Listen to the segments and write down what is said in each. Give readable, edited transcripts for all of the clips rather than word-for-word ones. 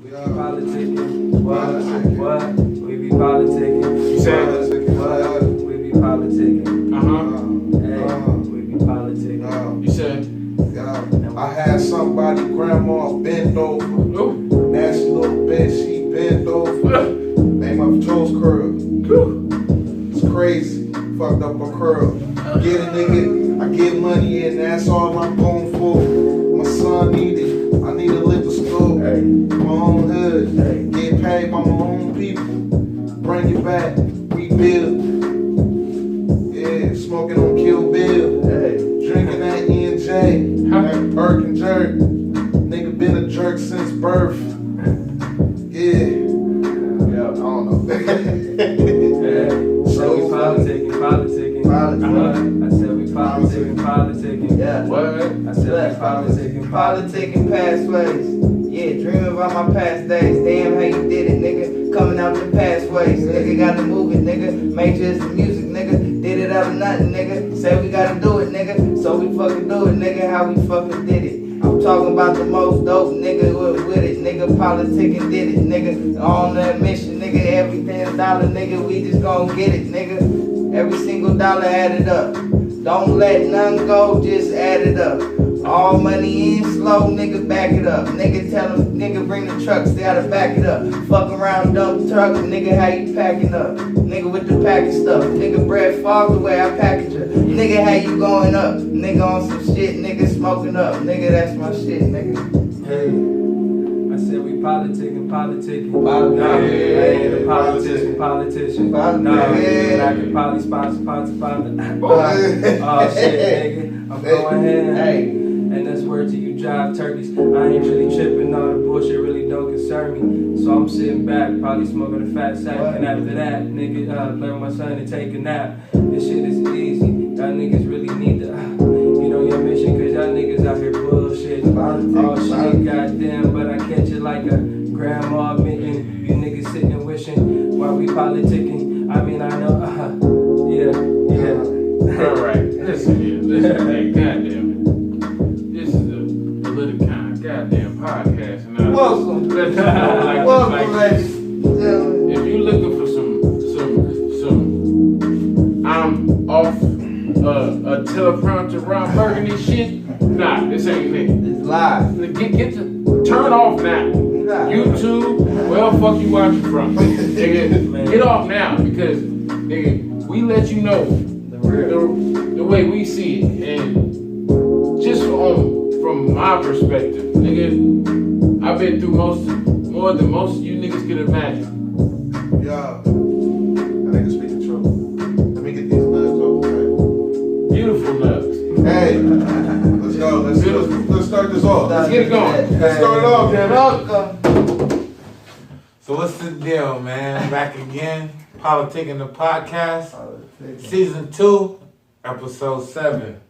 We be politicking. What? We be politicking. You said what? We be politicking. Hey, we be politicking. You said? I had somebody grandma bent over. Nasty little bitch, she bent over. Made my toes curl. It's crazy. Fucked up my curl. Get a nigga, I get money and that's all I'm going for. My son needed, I need a liquor store. My own hood, get paid by my own people. Bring it back, rebuild. Yeah, smoking on Kill Bill. Drinking that E&J, that Burke and Jerk. Nigga been a jerk since birth. Yeah, I don't know. So we politicking. I said we politicking. Yeah. What? I said we Politicking past ways. Yeah, dreaming about my past days. Damn how you did it, nigga. Coming out the past ways. Nigga gotta move it, nigga. Major is the music, nigga. Did it out of nothing, nigga. Say we gotta do it, nigga. So we fucking do it, nigga. How we fucking did it. I'm talking about the most dope nigga with it, nigga. Politicking did it, nigga. On that mission, nigga. Everything dollar, nigga. We just gon' get it, nigga. Every single dollar added up. Don't let none go, just add it up. All money in slow, nigga, back it up. Nigga tell them, nigga, bring the trucks, they gotta back it up. Fuck around, dump truck, nigga, how you packing up? Nigga with the package stuff, nigga, bread fog the way I package it. Nigga, how you going up? Nigga on some shit, nigga, smoking up. Nigga, that's my shit, nigga. Hey, I said we politicking. Hey, The politician. Like the poly sponsor. Oh shit, nigga. I'm going in. Hey. And that's word to you jive turkeys. I ain't really tripping, all the bullshit really don't concern me. So I'm sitting back, probably smoking a fat sack. And after that, nigga, play with my son and take a nap. This shit is easy. Y'all niggas really need to, your mission, cause y'all niggas out here bullshit. Oh shit, goddamn, but I catch it like a grandma mitten. You niggas sitting wishing while we politicking. I mean, I know, Alright, listen here, hey, goddamn it. This is the PolitiKan goddamn podcast. And Welcome. Let you know, Welcome, ladies and gentlemen. if you looking for some, I'm off a teleprompter Ron Burgundy shit, nah, this ain't it. It's live. Turn off now. YouTube, where the fuck you watching from? Nigga, get off now because nigga, we let you know the way we see it, and just from my perspective, nigga, I've been through more than most of you niggas could imagine. Yeah, I nigga speak the truth. Let me get these nuts off the Beautiful nuts. table. Hey, let's go. Let's start this off. Let's get it going. Let's start it off, man. Welcome. So what's the deal, man? Back again, PolitiKan the podcast, season 2, episode 7.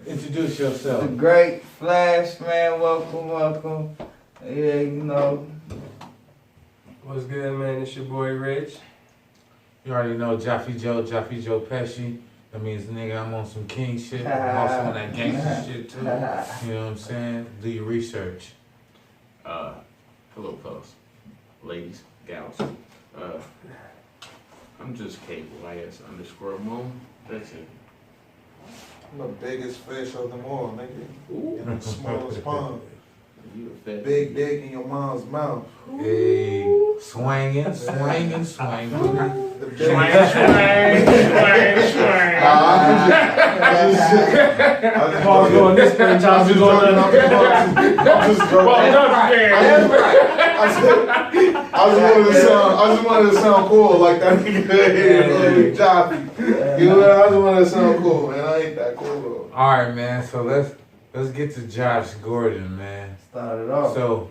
Introduce The yourself. great Flash, man. Welcome. Yeah, you know. What's good, man? It's your boy Rich. You already know Jaffe Joe Pesci. That means, nigga, I'm on some king shit. I'm also on that gangster shit too. You know what I'm saying? Do your research. Hello, fellas, ladies, gals. I'm just Cable IS_Moon. That's it. I'm the biggest fish of them all, nigga. In the smallest pond. You a fat Big dick in your mom's mouth. Hey, swinging. The swing. big I was going this way, Josh was going that way. I'm just joking. I just wanted to sound cool like that nigga. Joffy. You know, I just wanted to sound cool, man. I ain't that cool though. Alright, man, so let's get to Josh Gordon, man. Started off. So,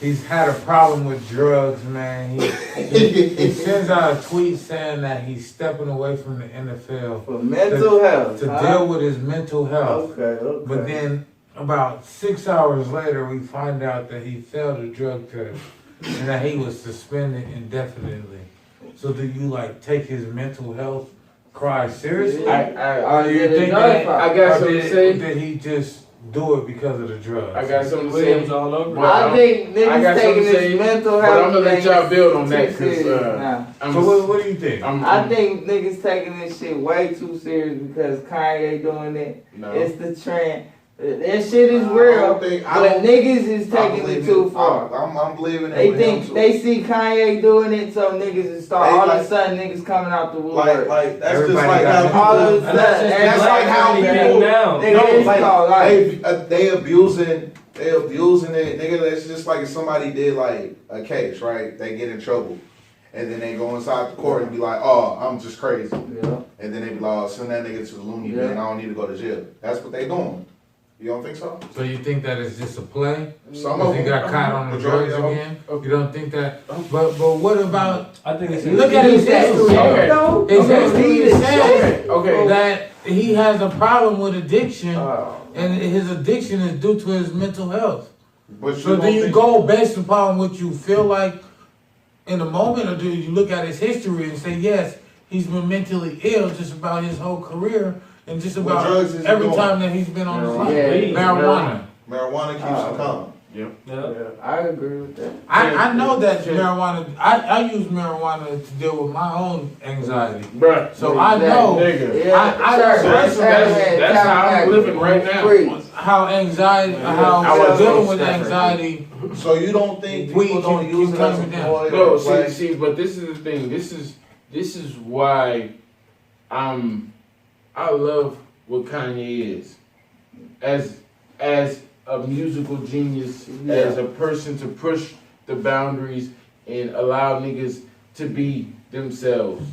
he's had a problem with drugs, man. He sends out a tweet saying that he's stepping away from the NFL For mental health. to deal with his mental health. Okay. But then, about 6 hours later, we find out that he failed a drug test and that he was suspended indefinitely. So, do you take his mental health cry seriously? I Or you think I got something to say. Did he just do it because of the drugs. I got something to Williams say. all over. But I think I got niggas something taking to say, this mental but health. I'm gonna let thing y'all build on too that serious because now. So what do you think? I think niggas taking this shit way too serious because Kanye doing it. No. It's the trend. That shit is I real, don't think- I but don't- niggas is I taking believe it too far. I'm believing it. They with him think too. they see Kanye doing it, so niggas is start They all of like- a sudden niggas coming out the woodwork. like that's Everybody just like got how all of a people. And that's sudden, just That's like how black people- came down. Nigga, No, it's called life. they abusing it, nigga. That's just like if somebody did like a case, right? They get in trouble, and then they go inside the court and be like, "Oh, I'm just crazy," Yeah. and then they be like, "Oh, send that nigga to the loony Yeah. bin. I don't need to go to jail." That's what they doing. You don't think so? So you think that it's just a play? Some Because of he them got caught on the drugs majority again? You don't think that? But what about? I think it's Look at his history. Okay. though. His history is saying Okay. that he has a problem with addiction, Oh. and his addiction is due to his mental health. But So do you go based upon what you feel like in the moment, or do you look at his history and say, yes, he's been mentally ill just about his whole career and just What about drugs is he every doing? time that he's been on the Marijuana. scene? Yeah. Marijuana. Marijuana keeps them calm. Yeah. I agree with that. I know that marijuana, I use marijuana to deal with my own anxiety. Bruh. So I know Nigga. I That's how I'm living right now. how anxiety, I how was dealing so with anxiety. So you don't think We people don't keep use it as a coming down. ploy? No, or play? see, but this is the thing. This is why I love what Kanye is. As a musical genius, as a person to push the boundaries and allow niggas to be themselves.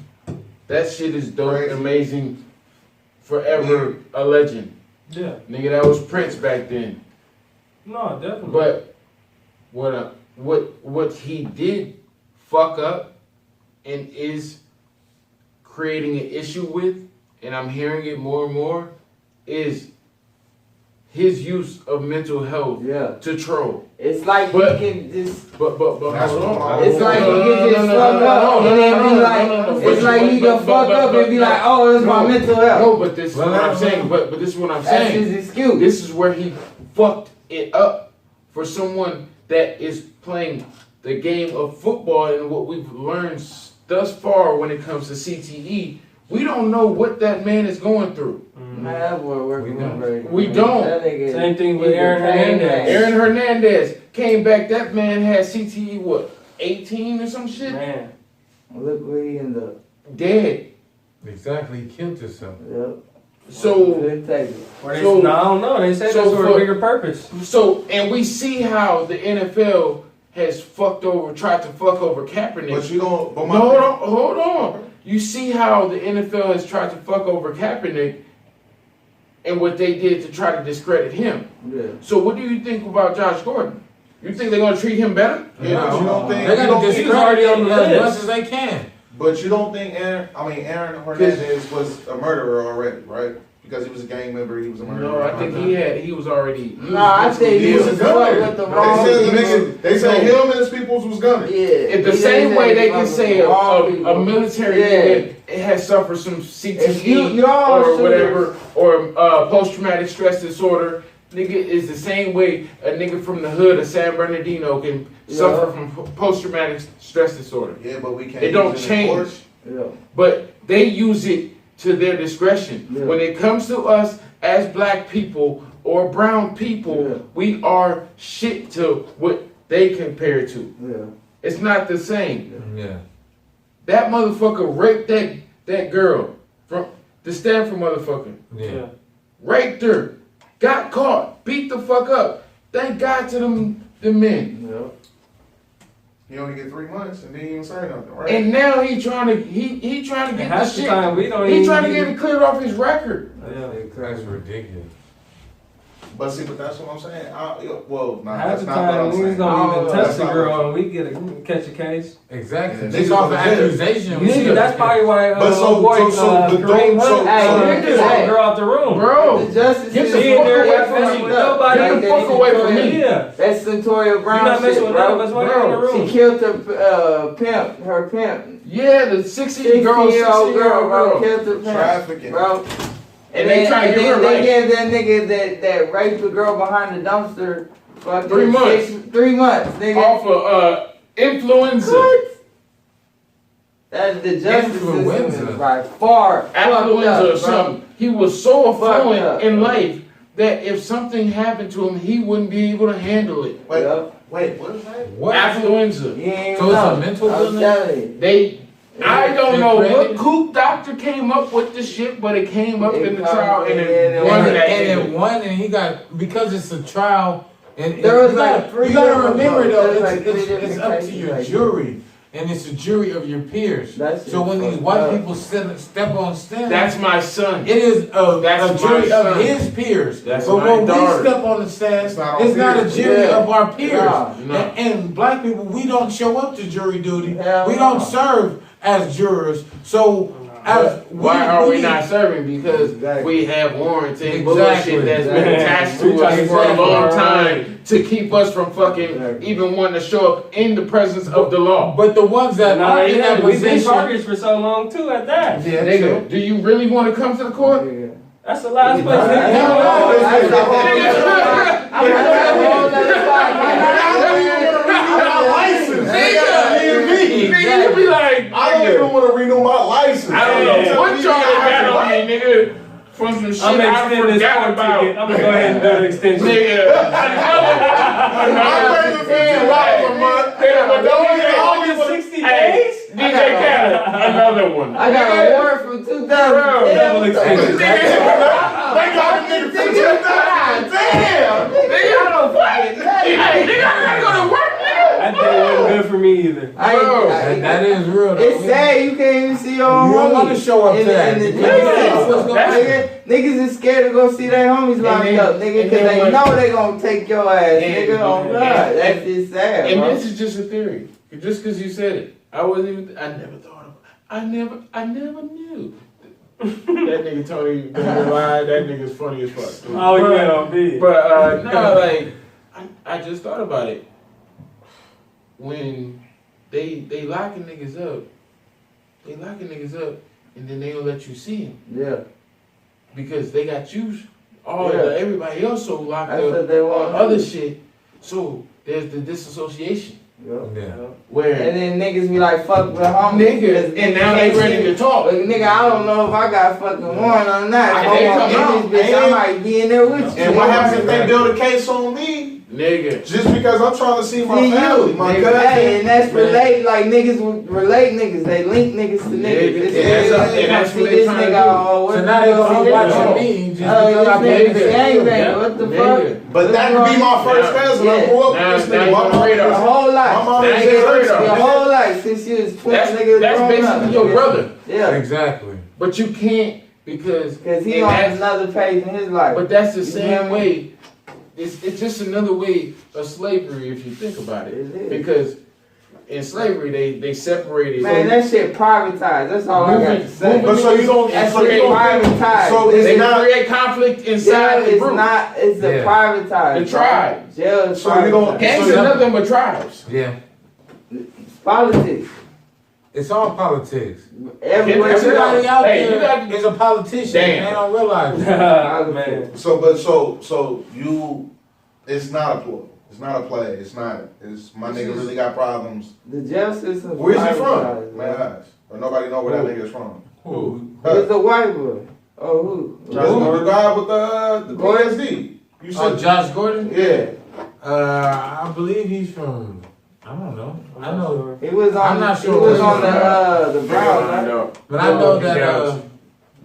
That shit is dope, Crazy. amazing, forever a legend. Yeah. Nigga, that was Prince back then. No, definitely. But what he did fuck up and is creating an issue with, and I'm hearing it more and more, is his use of mental health Yeah. to troll. It's like But- you can just. But That's hold what on. I'm- It's like you can just fuck up and then be like, it's like you can fuck up and be like, oh, it's my mental health. No, but this is what I'm saying. But this is what I'm That's saying. his excuse. This is where he fucked it up for someone that is playing the game of football, and what we've learned thus far when it comes to CTE, we don't know what that man is going through. Man, that boy working We on don't. radio. We don't. That nigga- Same thing with he's a Aaron pain Hernandez. man. Aaron Hernandez came back. That man had CTE, what, 18 or some shit? Man. Look where he ended up. Dead. Exactly, he killed himself. Yep. So, Good take it. Or they, So- no, I don't know. They say so that's for for- a bigger purpose. and we see how the NFL has tried to fuck over Kaepernick. But you don't. But No, hold on. You see how the NFL has tried to fuck over Kaepernick and what they did to try to discredit him. Yeah. So what do you think about Josh Gordon? You think they're gonna treat him better? Yeah, but you don't think. They you gotta don't think- discredit already on him the as list. much as they can. But you don't think Aaron Hernandez was a murderer already, right? Because he was a gang member, he was a murderer. No, I think he was already. Nah, I think he was a fucked gunner. with the wrong They said, people. they said him and his peoples was gunning. Yeah. In the He same said way he they fucked can with say the wrong a people. military Yeah. unit has suffered some If CTE you all or should- whatever, or post-traumatic stress disorder, nigga, is the same way a nigga from the hood of San Bernardino can suffer from post-traumatic stress disorder. Yeah, but we can't. It don't use it in court. change. Yeah. But they use it to their discretion. Yeah. When it comes to us as black people or brown people, Yeah. we are shit to what they compare to. Yeah. It's not the same. Yeah. That motherfucker raped that girl from the Stanford motherfucker. Yeah. Raped her. Got caught. Beat the fuck up. Thank God to them men. Yeah. He only get 3 months and didn't even say nothing, right? And now he trying to get the Half the shit. time we don't He even. trying to get it cleared off his record. Yeah. That's ridiculous. But see, but that's what I'm saying. Well, nah, Half that's the not what time I'm niggas saying. don't even touch That's the not girl what- and we catch a case. Exactly. Yeah, Just niggas off go the to jail. accusation. You see, that's probably why But so- boy, so the Kareem dope- so- Hunt Hey, kicked the girl out the room. Bro, The justice get the system- fuck away Yeah, from fuck me. with nobody. Get the fuck away from me. Yeah. That's Centoria Brown. You're not messing shit, with bro. none of us while you're in the Bro, room. She killed her pimp. Her pimp. Yeah, the 16-year-old 16-year-old girl, bro. girl. Killed her pimp. Trafficking. Bro. And they trying to give her They life. gave that nigga that raped the girl behind the dumpster fucking 3 months. 3 months, nigga. Off of influenza. What? That the justice system Influenza. is by far Affluenza or fucked up, something. He was so Fucked up, affluent in bro. life that if something happened to him, he wouldn't be able to handle it. Wait, Yup. wait, what is that? What? Affluenza. You ain't So it's a know. mental I'm illness? telling you. I don't know what Schizophrenia? kook doctor came up with the shit, but it came up It in the come- trial and and it it won And, won. that and nigga. it won, and he got, because it's a trial, and There was you gotta, like 3 you gotta different remember votes. though, There's like 3 it's different up to cases your like jury, and it's a jury of your peers. That So when shit these fucked white up. people step on stand, That's my son. it is That's a jury my of son. his peers. That's but my when daughter. we step on the stand, It's not it's on not a peers. jury Yeah. of our peers. Nah. No. And black people, we don't show up to jury duty. Hell we no. don't serve as jurors. So as Why are we need- not serving? Because Exactly. we have warrants and Exactly. bullshit that's been Exactly. attached to us for a Exactly. long time to keep us from fucking Exactly. even wanting to show up in the presence of the law. But the ones that Nah, are in yeah, that we've been position, targets for so long too at that. yeah, Nigga, do you really want to come to the court? Nigga. That's the last place That's niggas a go. whole nother Nigga. Nigga, you be like, I don't even want to renew my license. I don't know Yeah. what y'all got on me, nigga. From some shit I'm I extending this forgot court about. ticket. I'm gonna go ahead and do the extension. Nigga, I'm paying $15 a month. But don't get all Only this 60 Hey, days? DJ Khaled, another one. I got a warrant from 2010. Double extension. They got a nigga for 2000. Damn! Nigga, I don't fucking hey, nigga, I gotta go to work, nigga. That day wasn't good for me either. that is real. Though. It's sad you can't even see your own You don't homies. wanna show up in to that. the You jail don't know system. what's gonna Niggas is scared to go see their homies locked then- up, nigga, and because then they what- know they gonna take your ass, And- nigga. Oh and- God, that's just sad, And bro. this is just a theory. Just because you said it. I wasn't even, I never thought of I never knew. That nigga Tony lied. That nigga's funny as fuck. Oh yeah, I'm big. But no, like I just thought about it. When they locking niggas up, and then they don't let you see them Yeah, because they got you, everybody else so locked that's up what they want. on other shit. So there's the disassociation Yeah. Yeah. where And then niggas be like, fuck with homies. niggas, and now they ready to talk. But nigga, I don't know if I got fucking warrant or not. If They I'm come in out, this bitch, I might be in there with you. And what happens if they build a case on me? Nigga. Just because I'm trying to see my See family, you, my nigga. cousin. Hey, and that's Man. relate, like niggas would relate niggas. They link niggas to niggas. Nigga, This and nigga, that's- and that's see what they this trying to nigga, do. oh, what So the now they fuck gonna is be this? watching me just Oh, because I this paid nigga them. gangbang. What the fuck? Nigga. But that could be my first cousin. I grew up Now- with this now nigga. you My on the mom radar. Your whole life. My mom Now is you in on the radar. Your whole life since you was 20 That's niggas basically grown up, your nigga. brother. Yeah. Exactly. But you can't because Cause he and on that's- another page in his life. But that's the You same feel me? way. It's just another way of slavery if you think about it. It is. Because in slavery they separated. Man, that shit privatized. That's all I got to say. But so you don't. That So shit you don't. privatized. So This they it's not. create conflict jail inside the is group. not. It's a Yeah. privatized. The tribe. Jail is So you don't- privatized. Gangs So are you- nothing but tribes. Yeah. Politics. It's all politics. Everywhere you Everybody go. out Hey, you there got- is a politician. Damn. They don't realize it. Man. So you. It's not a play. It's not a play. It's not. It's my nigga really got problems. The jail system. Where's he privatized, from? man. Man, eyes. Or nobody know where that nigga's from. Who? It's the white boy. Oh, who? The guy with the Gordon? PSD. You Oh, said Josh Gordon? yeah. I believe he's from. I don't know. I know, He was on. I'm not sure He was where on he's the Browns. Right? but I know that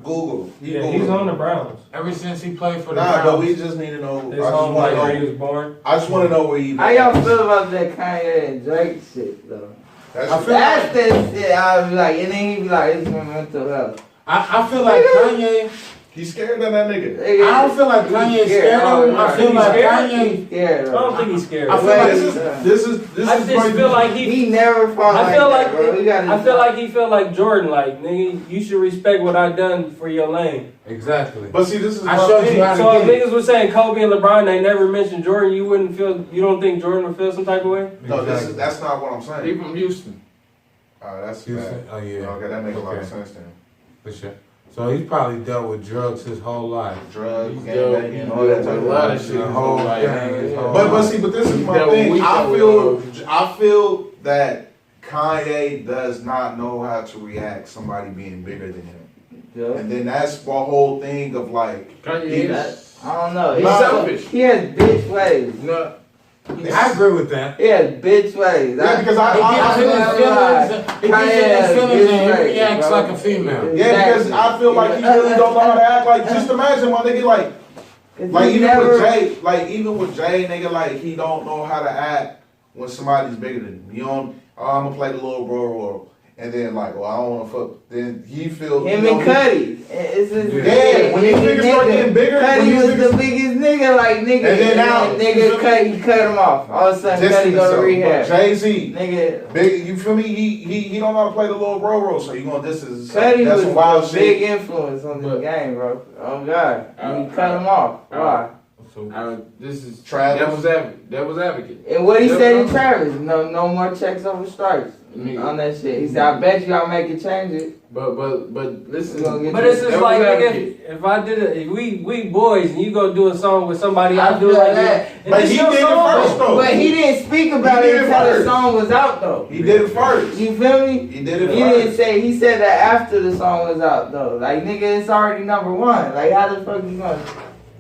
Google. Yeah, he's on the Browns. ever since he played for the Nah, but Browns, we just need to know. His home like where he was born. I just want to know where he. How y'all feel about that Kanye and Drake shit though? That's I feel That's that shit. I was like, and then he be like, it's my mental health. I feel like Kanye. he's scared of that nigga. I don't feel like Kanye's scared of him. I feel He's like scared? Kanye. He's scared. I don't think he's scared. I feel like This I is just feel like he never fought I like feel that, like bro. You gotta I feel like he feel like Jordan, like nigga, you should respect what I done for your lane. Exactly. But see, this is I my showed thing. you how to So if get it. niggas was saying Kobe and LeBron, they never mentioned Jordan, you wouldn't feel, you don't think Jordan would feel some type of way? No, Exactly. that's not what I'm He saying. from Houston. That's You bad. said- oh yeah. Okay, that makes a lot of Okay. sense then. For sure. So he's probably dealt with drugs his whole life. Drugs, He's gangbanging, all that type a lot of of shit. The whole thing, his whole But life. see, but this is my That thing. we I feel that Kanye does not know how to react somebody being bigger than him. Yeah. And then that's the whole thing of like Kanye he- is. I don't know. He's Nah. selfish. He has bitch ways. No, I agree with that. He has bitch ways. Yeah, because He gets in his I- feelings. He gets in his feelings and he reacts like a female. yeah, because I feel like he really don't know how to act. Like, just imagine my nigga, like even with Jay, nigga, like he don't know how to act when somebody's bigger than him. You don't. Oh, I'm gonna play the little bro role, and then like, well, I don't want to fuck. Then he feel him you know, and Cuddy. It's just Yeah, when these niggas start getting bigger, Cuddy when these was niggas- the biggest nigga, like nigga. And then now- he cut him off. All of a sudden, Cuddy go to rehab. Jay-Z, Nigga, big, you feel me? He don't know how to play the little bro role, so you gonna this is Cuddy that's was some wild a big shit. influence on the But- game, bro. Oh God, and he cut him off. Why? So this is Travis. Devil's advocate. And what he Yeah, said to bro. Travis, no more checks over stripes Nigga. on that shit. He said, I bet you I'll make it change it. But listen. We gonna get But it's just Devil's like, nigga, advocate. if I did it, if we boys and you go do a song with somebody, I do feel like that. that. And But this he your did it song. first, though. But he didn't speak about He it did it until the first. song was out though. He did it first. You feel me? He did it He first. didn't say, he said that after the song was out though. Like nigga, it's already number one. Like how the fuck you gonna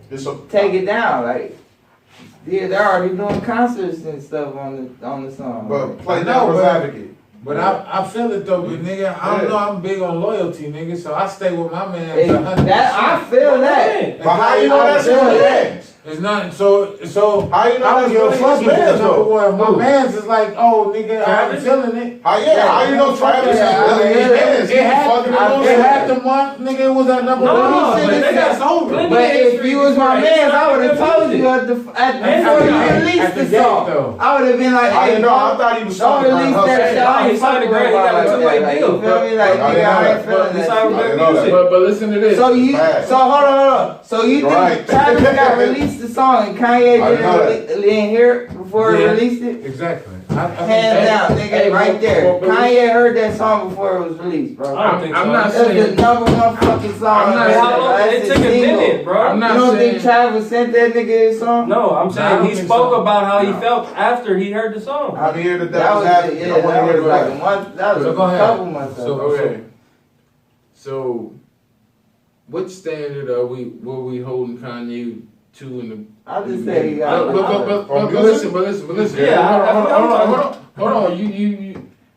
It's a, take it down? Like yeah, they're already doing concerts and stuff on the song. but play I know, devil's but- advocate. But I feel it though, but nigga, I don't know. I'm big on loyalty, nigga. So I stay with my man. Hey, 100%. that I feel that. But how you know that's his feel that. man's? It's not so. How you know I don't that's give a really fuck his if it's man's number though? one. My Who? man's is like, oh nigga, I'm Travis? feeling it. How you know Travis is really his man's? He It had, fucking it with had those the month, nigga. It was at number No, one. but He said they got it's over. plenty But of if history you was my before man, they I would have started told you music. at And before you at released the the gate, song. though. I would have been like, I hey, didn't know. I don't thought he was don't something release like that hustle. shit. I He ain't signed a fucking grant, he about got a like two-way that. Like, deal. you feel me? Like, I didn't nigga, know I that. ain't feeling He that signed shit. with I didn't Black know Music. that. But listen to this. So you, Facts. so hold on. So you Right. think Travis got released the song and Kanye I know that. didn't hear it before he Yeah. released it? Exactly. Hands down, nigga, hey, right but- there. but- Kanye heard that song before it was released, bro. I don't think so. I'm not That's the saying. number one fucking song. I'm not That's How long? that's It his took a single. minute, bro. I'm not You don't saying. think Travis sent that nigga his song? No, I'm I saying don't he think spoke so. about how he No. felt after he heard the song. I want to hear the That devil's was advocate. yeah, I want to that hear was the like a rap. month. That was So a go ahead. couple months So- ago. Okay. So, what standard were we holding Kanye to in the? I just say he got. But listen. Yeah, Hold on.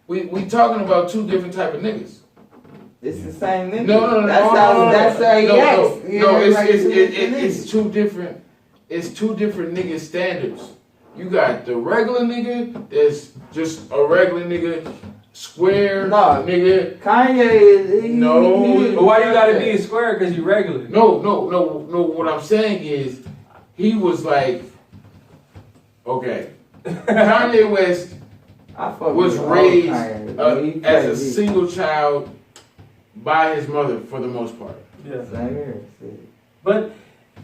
We talking about two different type of niggas. It's the same nigga. No. That's how he acts. You know, like It's two different. It's two different nigga standards. You got the regular nigga that's just a regular nigga, square No. nigga. Kanye is. No. But why you gotta be a square? Cause you regular. No. What I'm saying is, he was like, okay, Kanye West I fuck was with raised Kanye. He as a crazy. single child by his mother for the most part. Yeah. Same here. Shit. But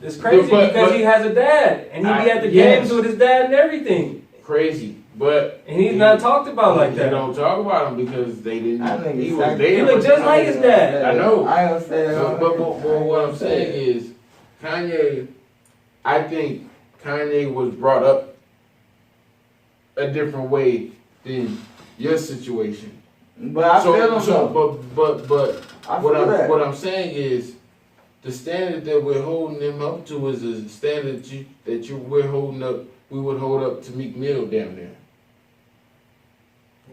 it's crazy But- because he has a dad and he be at the yes. games with his dad and everything. Crazy, but And he's not talked about like They that. don't talk about him because they didn't. I think He it's was like- there. He look just like his dad. I know. I ain't gonna say that. But what I'm saying is, Kanye, I think Kanye was brought up a different way than your situation. But I feel him though. But I feel that. what I'm saying is, the standard that we're holding him up to is a standard we would hold up to Meek Mill down there.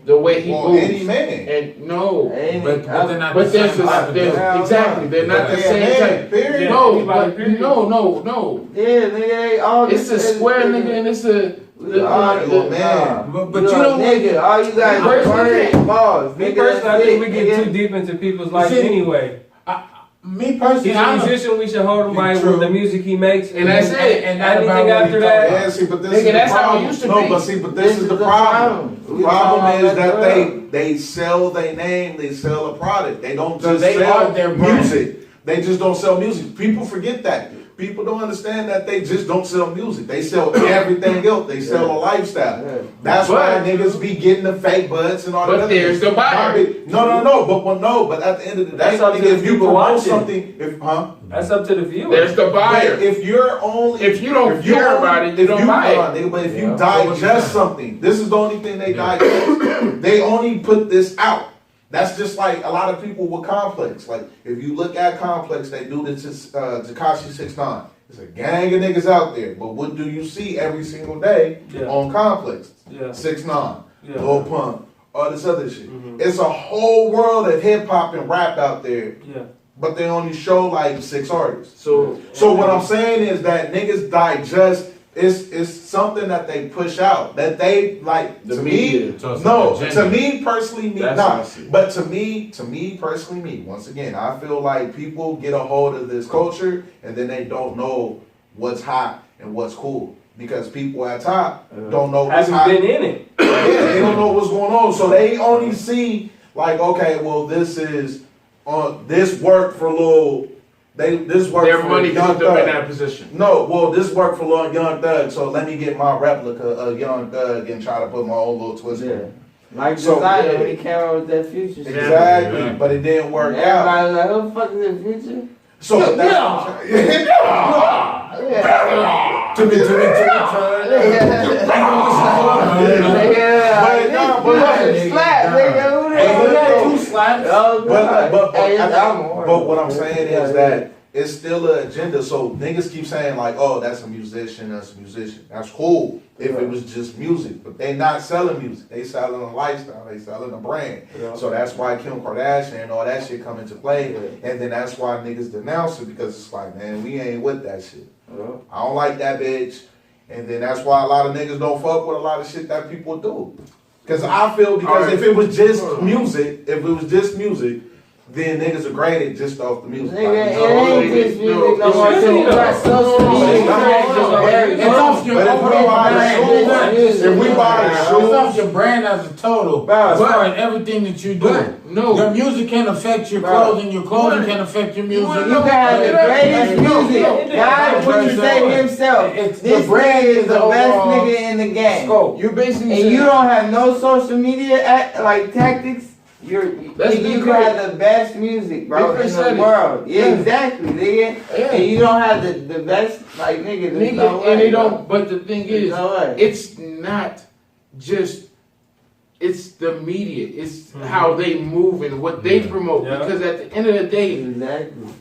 The way he Well, moves. any man. And no, But they're not but the there's same type of there's deal. exactly they're not the Yeah, same man, type. period. Yeah. No, Anybody, but period. no. Yeah, nigga, they all It's a square nigga and it's a Well, man. But you you know, know, nigga, all you guys Me are personally- burning balls. Me Nigga, personally, I that's think it, we get nigga. too deep into people's lives See, anyway. me personally, He's a I don't. musician. We should hold him by True. with the music he makes, And that's it. And not about anything what after he that. talking Yeah, see, but this Nigga, is the that's how it problem. used to No, be. but see, but this is the problem. The We problem talking is about that they sell their name, they sell a product. They don't So just they sell are their brand. music. They just don't sell music. People forget that. People don't understand that they just don't sell music. They sell everything else. They sell a lifestyle. Yeah. That's why niggas be getting the fake butts and all that. But there's the buyer. But at the end of the day, That's up to nigga, the if you people promote watching. something, That's up to the viewer. There's the buyer. If you're only, If you don't care about it, you don't buy it. Nigga, but if you digest something, this is the only thing they digest. They only put this out. That's just like a lot of people with Complex. Like, if you look at Complex, they do this to Tekashi 6ix9ine. There's a gang of niggas out there, but what do you see every single day on Complex? 6ix9ine, Lil Pump, all this other shit. It's a whole world of hip hop and rap out there. But they only show like 6 artists. So what I'm saying is that niggas digest. It's something that they push out that they like. The to media. me, no. To me personally, But to me personally, once again, I feel like people get a hold of this culture and then they don't know what's hot and what's cool because people at top don't know what's hot. Haven't been in it. Yeah, they don't know what's going on, so they only see like, okay, well, this is this worked for Lil. This worked Their for money Young put them Thug. in that position. No, well, this worked for Lil Young Thug, so let me get my replica of Young Thug and try to put my own little twist on it. Like Designer when he came out with that Future shit. Exactly, but it didn't work out. Everybody was like, who the fuck is the Future? So But what I'm saying is that it's still an agenda. So niggas keep saying like, oh, that's a musician, That's cool if it was just music. But they not selling music. They selling a lifestyle. They selling a brand. So that's why Kim Kardashian and all that shit come into play. And then that's why niggas denounce it because it's like, man, we ain't with that shit. I don't like that bitch. And then that's why a lot of niggas don't fuck with a lot of shit that people do. Because I feel if it was just music, then niggas are graded just off the music. It ain't just music no more. You got social media. It's off your If we buy it's shoes, off your brand as a total. As far as everything that you do. Your music can affect your clothing. Your clothing can affect your music. You can have the greatest music. God wouldn't say himself. This nigga is the best nigga in the game. You're basically and you don't have no social media tactics. You can have the best music, bro, in the world. Yeah, exactly, nigga. Yeah. And you don't have the best, like, nigga. No way, and they don't. But the thing is, it's not just. It's the media. It's how they move and what they promote. Because at the end of the day,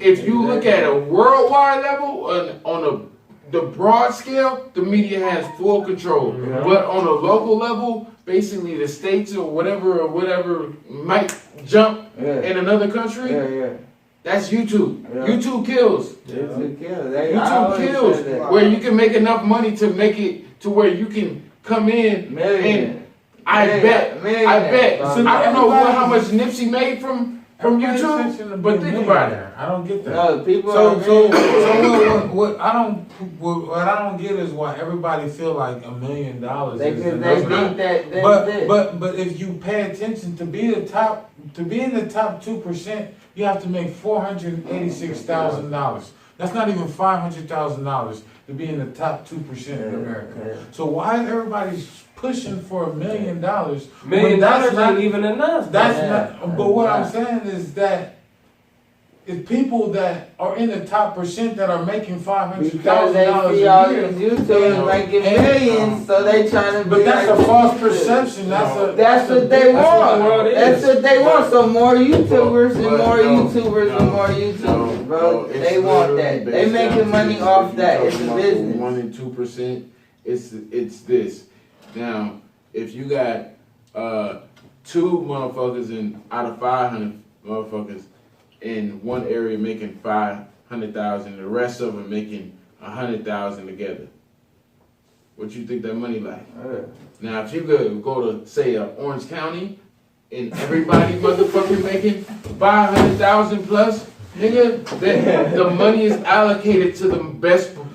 if you look at a worldwide level, on the broad scale, the media has full control. But on a local level, basically the states or whatever might jump in another country. That's YouTube. YouTube kills. YouTube kills. Where you can make enough money to make it to where you can come in and I bet. So I don't know how much Nipsey made from YouTube, but think about it. I don't get that. No, people what I don't get is why everybody feel like $1 million. They think that. But if you pay attention to be in the top 2%, you have to make $486,000. That's not even $500,000 to be in the top 2% in America. So why is everybody pushing for $1 million? $1 million ain't even enough. That's not. But what I'm saying is that it's people that are in the top percent that are making $500,000 because they see all these YouTubers making millions, so they trying to. But that's a false perception. That's what they want. That's what they want. So more YouTubers and more YouTubers and more YouTubers, bro. They want that. They making money off that. It's a business. 1 and 2%. It's this. Now, if you got 2 motherfuckers out of 500 motherfuckers in one area making 500,000, the rest of them making 100,000 together, what you think that money like? Now, if you could go to say Orange County and everybody motherfucking making 500,000 plus, nigga, the money is allocated to the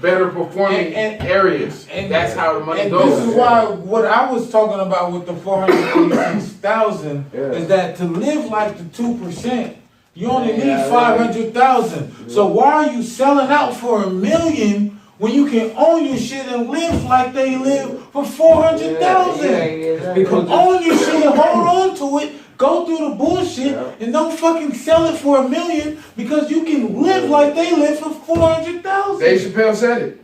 better performing areas. And that's how the money goes. This is why what I was talking about with the 486,000 is that to live like the 2%, You only need 500,000. So why are you selling out for $1 million when you can own your shit and live like they live for 400,000? Because own your shit and hold on to it. Go through the bullshit and don't fucking sell it for $1 million because you can live like they live for 400,000. Dave Chappelle said it.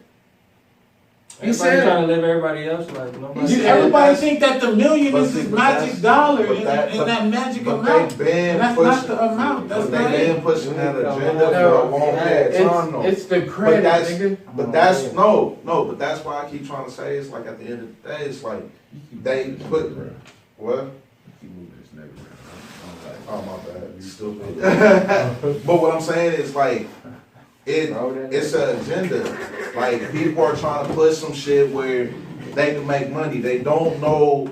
He said trying to live everybody else like nobody. Everybody think that the million is this magic dollar and that magic amount. And that's not the amount. That's they been pushing that agenda for a long time. It's the credit, nigga. But that's but that's why I keep trying to say it's like at the end of the day, it's like they put what? Oh my bad, you stupid. But what I'm saying is like it's an agenda. Like people are trying to push some shit where they can make money. They don't know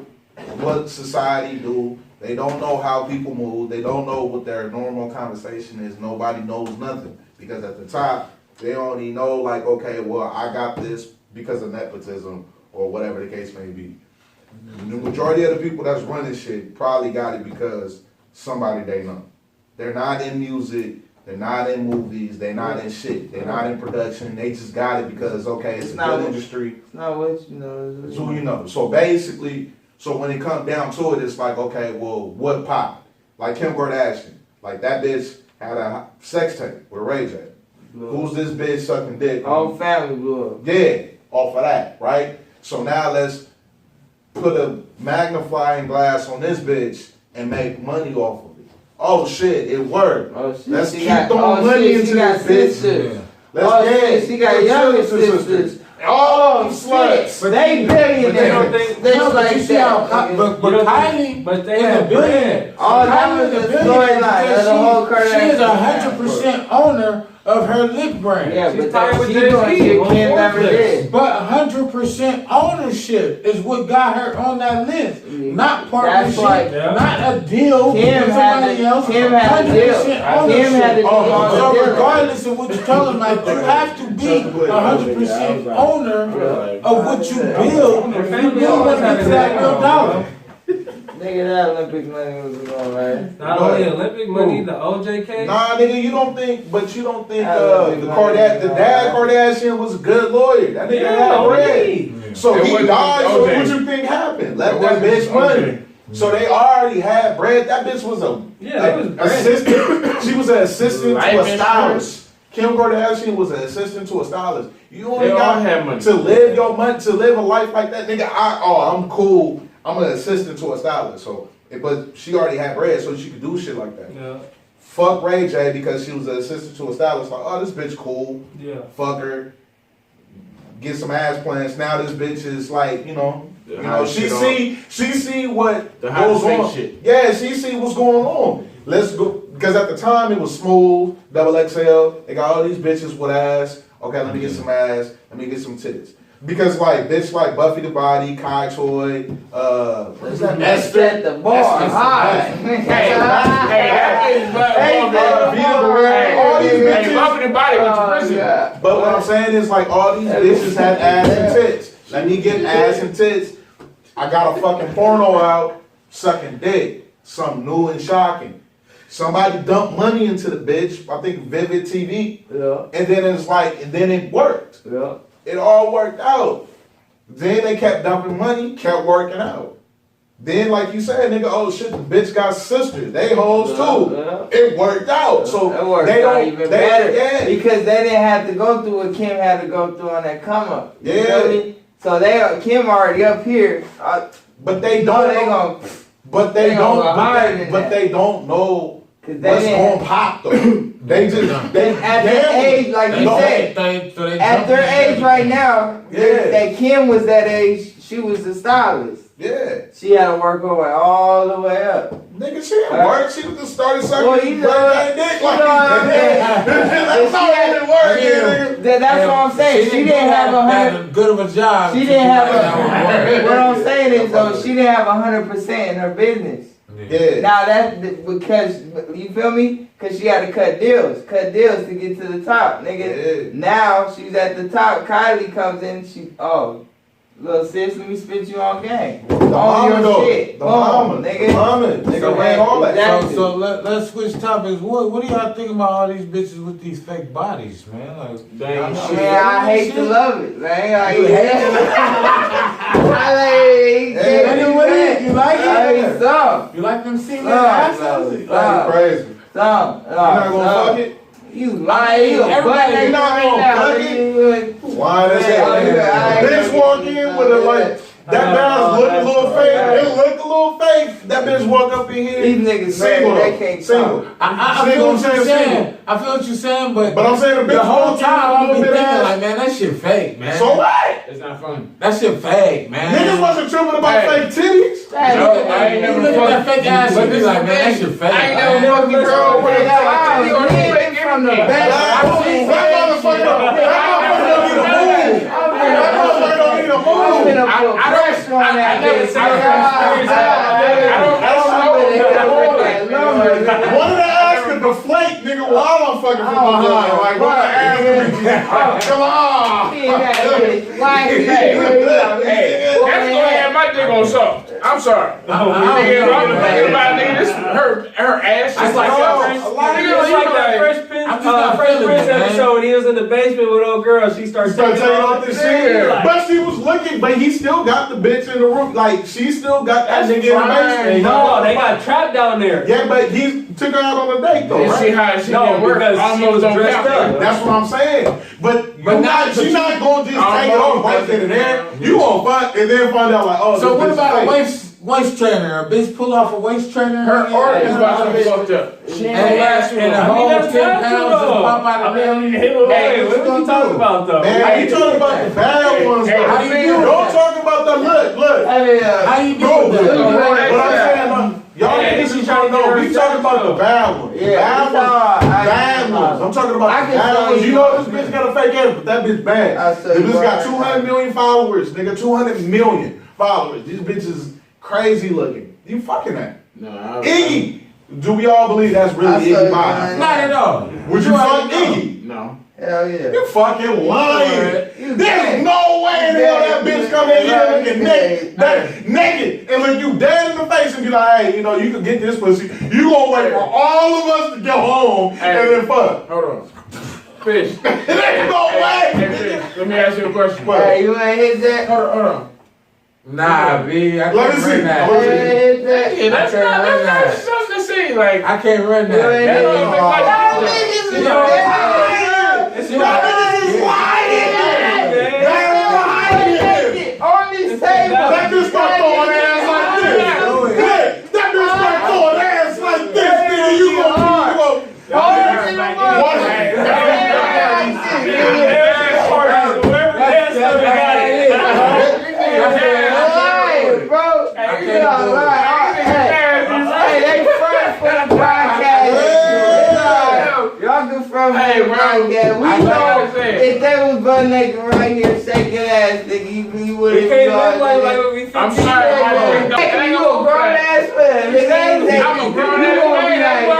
what society do. They don't know how people move. They don't know what their normal conversation is. Nobody knows nothing because at the top they only know like, okay, well I got this because of nepotism or whatever the case may be. The majority of the people that's running shit probably got it because somebody they know. They're not in music. They're not in movies. They're not in shit. They're not in production. They just got it because, okay, it's a good industry. It's not what you know. It's who you know. So basically, when it comes down to it, it's like, okay, well, what pop? Like Kim Kardashian. Like that bitch had a sex tape with Ray J. Who's this bitch sucking dick? All family blew up. Yeah, off of that, right? So now let's put a magnifying glass on this bitch and make money off of it. Oh shit, it worked. Oh shit, let's keep throwing money into this bitch. Yeah. Let's she got younger sisters. Oh, sluts. But they billionaires. They don't think they don't like that. But Kylie, but they have brand. All that was the storyline of the whole Kardashian. She is 100% owner of her lip brand. Yeah, She's but she doing shit Kim never did. But 100% ownership is what got her on that list. Not partnership, not a deal with somebody else. Kim had a deal. Kim had to do all the deal. So regardless of what you're talking about, you have to be 100% owner of what you build if you really want to get to that real dollar. Nigga, that Olympic money was going right. Not only Olympic money, the OJ case. Nah, nigga, you don't think the dad Kardashian was a good lawyer. That nigga had bread. So he died, so what you think happened? Left that bitch money. So they already had bread. That bitch was assistant. She was an assistant to a stylist. Kim Kardashian was an assistant to a stylist. You only got money to live your money, to live a life like that, nigga. I'm cool. I'm an assistant to a stylist, but she already had bread, so she could do shit like that. Yeah. Fuck Ray J because she was an assistant to a stylist. Like, oh, this bitch cool. Yeah. Fuck her. Get some ass plants. Now this bitch is like, she see what goes on. Shit. Yeah, she see what's going on. Let's go because at the time it was smooth, XXL. They got all these bitches with ass. Okay, let me get some ass. Let me get some titties. Because bitch like Buffy the Body, Kai Choi, Esther the bar high. All these bitches. Buffy the Body went to prison. But what I'm saying is all these bitches had ass and tits. Let me get ass and tits. I got a fucking porno out, sucking dick. Something new and shocking. Somebody dumped money into the bitch, I think Vivid TV. Yeah. And then it worked. Yeah. It all worked out. Then they kept dumping money, kept working out. Then, like you said, nigga, oh shit, the bitch got sisters. They hoes too. Yeah. It worked out. So it worked out even better. Because they didn't have to go through what Kim had to go through on that come up. You feel me? So Kim already up here. But they don't. But they don't know what's going to pop though. They just at their age, like you said, at their age right now, that Kim was that age, she was a stylist. Yeah. She had to work her way all the way up. Nigga, she didn't work. She just started sucking dick That's what I'm saying. She didn't have 100 good of a job. She didn't have what I'm saying is though, she didn't have 100% in her business. Yeah. Now that's because you feel me? Cause she had to cut deals to get to the top, nigga. Yeah. Now she's at the top. Kylie comes in, Little sis, let me spit you on game. The On mama your though. shit. The mama. Nigga. The mama. Nigga ran all that. Exactly. So let's switch topics. What do y'all think about all these bitches with these fake bodies, man? Like, Dang shit. Man, I hate to love it, man. Like, You hate to you like it? Some. You like them semen Some. assholes? That's crazy. Some. You not gonna fuck it? You lying. You a Everybody butt not right gonna now. fuck Nigga. Why that's Man, bitch walk in with a like that man's look a little fake. It look a little fake. That bitch walk up in here. These niggas single. married, they can't Single. talk. I feel what you're saying. I feel what you're saying, but I'm saying the bitch the whole walk in time with a I'll be little bit thinking ass. like, man, that shit fake, man. So what? It's not funny. That shit fake, man. Niggas wasn't tripping about fake titties. No, I ain't You never look at that fucked. fake ass, But you be this like, is man, that the shit thing. fake. I ain't man. never fucked a girl with a That fake was titty or from the anything. back. That motherfucker don't need a move. That motherfucker don't need a move. One of the ass could deflate, nigga, while I'm fucking from behind. Like, one of the ass come on. Hey, that's gonna have my dick on soft. I'm sorry. Nigga, I'm thinking about nigga, this her ass just like that. It's like that Fresh Prince episode when he was in the basement with old girl. She started Taking off this shit. Like, But she was looking, but he still got the bitch in the room. Like, she still got that nigga in the basement. no, they got trapped down there. Yeah, but he took her out on a date though, And see right? how she No, didn't work. because she Almost was don't dressed count. up. That's what I'm saying. But she's not gonna just take it off right then and there. You gonna find and then find out like, oh. So this what bitch about a fake. waist trainer? A bitch pull off a waist trainer? Her organ is about to be fucked up. She ain't gonna last and the long. whole 10 that's not pounds true, just though. pop out of there. Hey, what you talking about though? Man, you talking about the bad ones Hey, though. how do you do Don't that? talk about the look. How you No, do that? but I'm saying, y'all Hey, niggas she just trying don't to know. get We her talking about the bad ones. Bad ones. I'm talking about the bad ones. You know this bitch got a fake ass, but that bitch bad. This bitch got 200 million followers, nigga. 200 million followers. These bitches crazy looking. You fucking that. No, Iggy. Do we all believe that's really Iggy body? Not at all. Would you fuck Iggy? No. Hell yeah. You fucking lying. You There's no way in hell that bitch come in here looking naked and look you dead in the face and be like, hey, you know, you can get this pussy. You gonna wait for all of us to go home and then fuck. Hold on. Fish. There's no way. Hey, Fish, let me ask you a question. Hey, you ain't hit that? Hold on. Nah, B. I Let can't me see. run that. You ain't hit that? Yeah, that's can't not run that. that's something to see. Like, I can't run You ain't that. hit don't that? look like Y'all that. niggas is You know, dead. Y'all niggas is lying. That's lying. On this table. That bitch start throwing ass like this. Yeah, that bitch start throwing ass like this. Nigga, you gonna Hey, bro. We know if they was butt naked right here shaking ass, nigga, you wouldn't We can't live like what we think. I'm sorry, Hey, you a grown ass man, nigga. I'm a grown ass man. That's why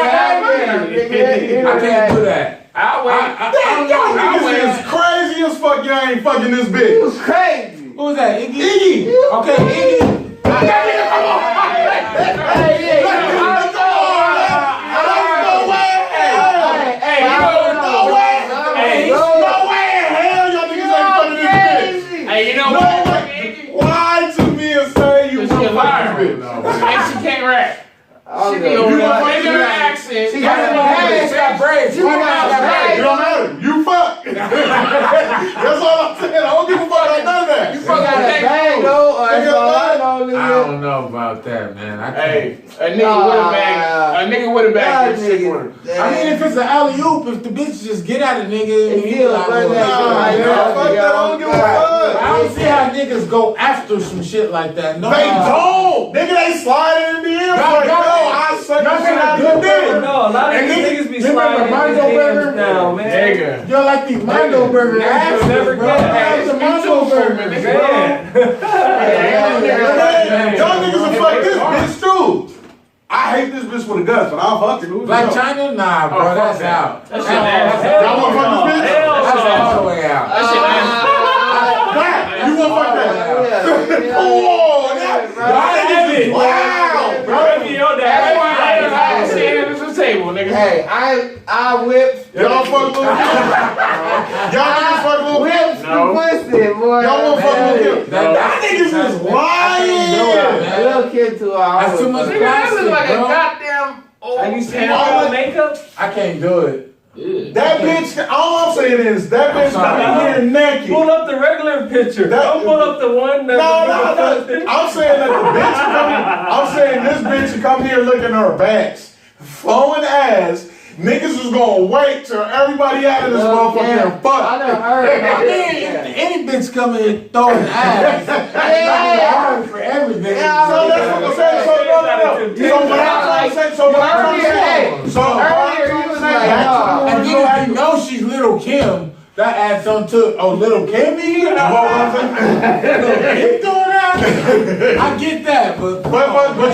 I can't do that. I'll wait. Y'all niggas is crazy as fuck. Y'all ain't fucking this It bitch. was crazy. Who was that? Iggy? Iggy. Okay, Iggy. That nigga, come on. Hey, yeah, That nigga, come on. There's no way. Hey, you know, No way. No way in hell y'all niggas ain't fucking this bitch. hey, you know No what? way. Lie to me and say you She want a to liar. fuck this bitch. And she can't rap. She be You over wanna there fuck making her this bitch? accent. She got Her a ass got braids. Her ass got It braids. don't matter. You fuck. That's all I'm saying. I don't give a fuck about none of that. You She fuck got with a that bag fool. though, or Nigga, it's all what? I know, I nigga. don't know about that, man. I can't. Hey, a nigga with a bag. A nigga with a bag. Y'all Sick niggas, with her. I mean, if it's an alley oop, if the bitch just get at a nigga, If he you like, a well, butt naked Nah, right yeah, now, fuck that. I don't give a fuck. I don't see how niggas go after some shit like that. No, They don't. Nigga, they sliding in the air. Y'all Like, no, got- I suck y'all this shit got out a of good your dick. No, a lot of And these niggas- niggas be you remember sliding Mondo in Burger? DMs now, man. Nigga. You're like these Mondo Burger Niggas asses, will never bro. get that. That's a Mondo Burger, Man. Y'all niggas will fuck this bitch too. I hate this bitch with a gun, but I'll fuck it. Black China? Nah, bro, fuck that's that. out. That shit That's nasty. out. Y'all wanna fuck this bitch? Hell That's no. all the way out. That shit nasty. Black, you look like that. Come on, wow, bro. I said it was a table, nigga. Hey, I whip. Y'all fuck Lil Kim. Y'all niggas fuck Lil Kim. Whips the pussy, boy. Y'all won't fuck Lil Kim. That niggas is lying. Little kid too hard. That's too much Nigga, that plastic, look like a bro. goddamn old. Have you seen her makeup? I can't do it. That bitch, all I'm saying is, that bitch coming here naked. Pull up the regular picture. Don't pull up the one that No. I'm saying that the bitch coming. I'm saying this bitch come here looking at her backs, flowing ass. Niggas is gonna wait till everybody out of this motherfucker and fuck. I done heard about that. If any bitch come in here throwing ass, I heard for everything. So that's what I'm saying. So no. So what I'm trying to say. So what I'm trying to say. So Earlier you was like, And then if you know she's Little Kim, that adds on to, Little Kimmy? Little Kim doing that? I get that, but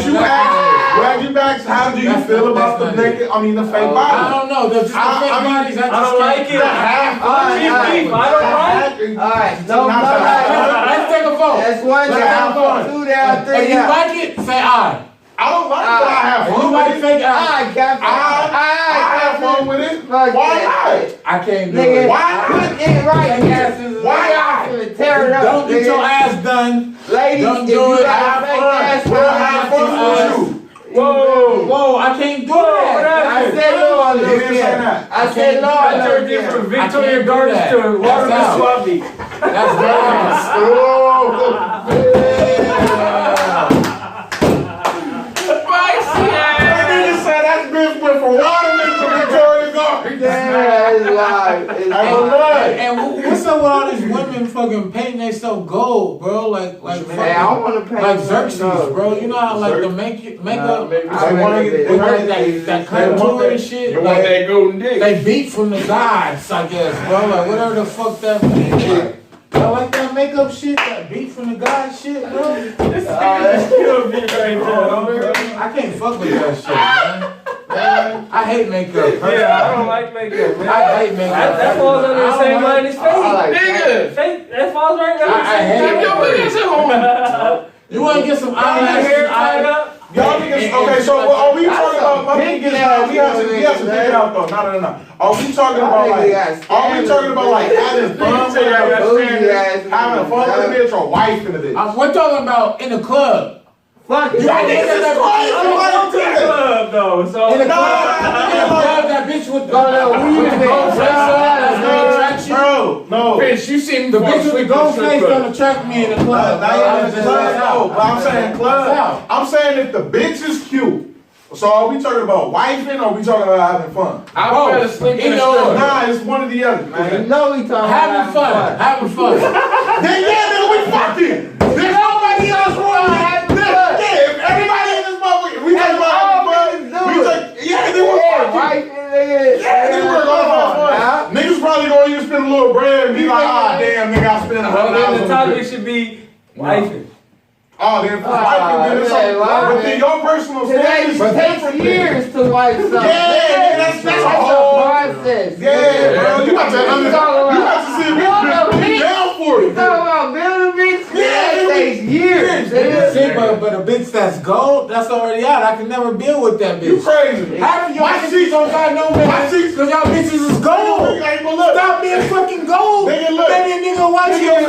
you asked, how do you feel about the naked? I mean the fake body. I don't know. The fake bodies, I don't like it. I don't like alright, no. Let's take a vote. That's one down, 2 down, 3 If you down. like it, say aye. I don't like that I have If fun you with like it. fake ass, Alright, Captain. I have fun with it. Fuck Why that. not? I can't do Nigga, it. Why? put it right, nigga. Why not? I'm finna tear it up, Don't get nigga. your ass done. Ladies, Don't if do you it. got a fake ass, We'll have fun with you. Whoa, I can't do that. I said no on He Lil didn't Kim. say that. I said no I on turned Lil it Kim. from I Victoria can't do Gardens that. to Water That's out. Swabby. That's Nigga said that bitch went from Waterman to Victoria Gardens. Yeah, it's live. It's I live. lied. And what's up with all these women fucking painting themselves gold, bro? Like fucking, Hey, I want to paint like some Xerxes, gold. bro. You know how like the makeup, They I wanna mean, get- with like they that want contour that- and shit. You want Like, that golden dick? they beat from the gods, I guess, bro. Like whatever the fuck that means. I like that makeup shit, that beat from the gods shit, bro. That's kill me right there. I can't fuck with that shit, man. I hate makeup. Yeah, I don't like makeup, man. I hate makeup. That falls under the same line as fake. I like Nigga! Fake, that falls right under the I same hate Take line. your big ass at home. You wanna get some Your eyelashes? hair tied up. Y'all niggas, okay, so are we talking about, my thing is, we have to dig it out though, no. Are we talking about like, having fun with having fun with a bitch or wife in a bitch? We're talking about in the club. Fuck it. Y'all niggas is crazy, I'm going to the club though, so. In the club, that bitch with the gold face on, that's gonna attract you. Bro, no. Bitch, you seen The bitch with the gold face don't attract me in the club. Not even the club, no, but I'm saying That's club. out. I'm saying if the bitch is cute. So are we talking about wifing or are we talking about having fun? I'd rather sleep in the Either or. store. Nah, it's one or the other. Man, you know we talking Having fun, having fun. Then yeah, nigga, we fucking. There's nobody else wrong. Yeah, if everybody in this motherfucker, we talking about having fun. We talk, yeah, they were fucking. Yeah, they were gonna have fun. Niggas probably gonna even spend a little bread and be like, ah, damn, nigga, I spent Well, then the $100 topic should be wifing. Oh, then for wifing, then it's something. But then your personal standards is It different. takes years to wipe something. Yeah, that's a That's whole a process. Yeah, bro, you got to understand. You got to see if this bitch down for You it. talking about building bitch? Yeah, It takes years. See, but a bitch that's gold, that's already out. I can never build with that You bitch. crazy. Half of y'all My bitches sheets- don't got no my man, sheets- cause y'all bitches is gold. Hey, but look. Stop being fucking gold. Nigga, look. Let that nigga watch Nigga, you.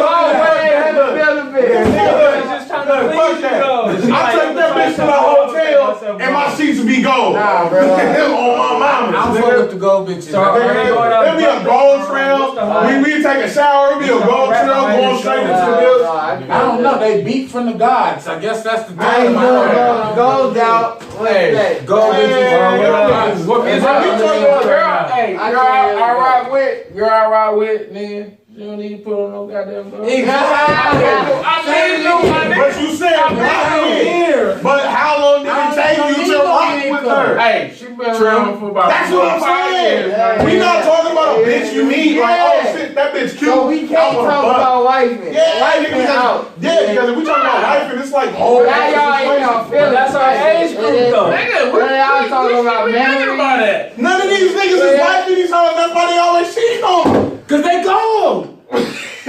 look. Building Yeah, bitch. nigga, She's just trying look, to fuck please you that. though. I take that bitch to the hotel and my sheets will be gold. Nah, bro. On my I'm mama. fuck with the gold bitches. So, It'll be a gold trail. We take a shower. It'll be a gold trail going straight into the building. I don't know. They beat from the gods. I guess that's the I ain't term. doing gold out. What's that? Gold Yeah. bitches. What Is is that that? you talking about? Girl, hey, I girl, can't I ride with, girl, I ride with, nigga. You don't need to put on no goddamn gold. I made no money. But you said right. But how long did it take you to rock with her? Hey, she been around for about That's what I'm 5 years. saying. We not talking about a bitch you meet. Like, oh shit, that bitch cute. So we can't I wanna talk fuck. about wifing. Yeah, Wifing out. because if we talking about wife and it's like whole Now y'all ain't gonna feel But that's our age group though. Nigga, What y'all talking about thinking memories? about that? None of these niggas is wifing these hoes. That's why they always cheat on them. Cause they gold.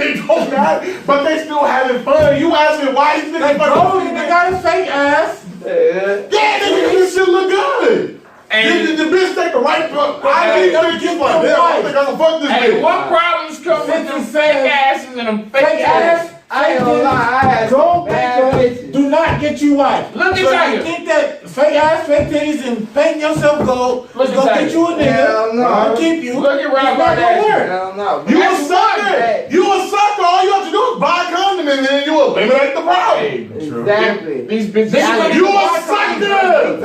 It don't matter, but they still having fun. You asking why these niggas fucking They got a fake ass. Yeah, nigga, this shit look good. And the bitch take the right foot. I think niggas like, damn, I think I can fuck this bitch. Hey, what problems come with them fake asses and them fake ass? I ain't gonna lie, I had Don't bad bitches. do not get you white. Look So at you you. think that fake ass, fake titties, and painting yourself gold is Look gonna at get you a Hell nigga no. and keep you? Look at It's Rob not gonna Kardashian. work. Hell no. You a sucker. You a sucker. All you have to do is buy a condom and then you eliminate the problem. Exactly. These bitches. You a sucker. You a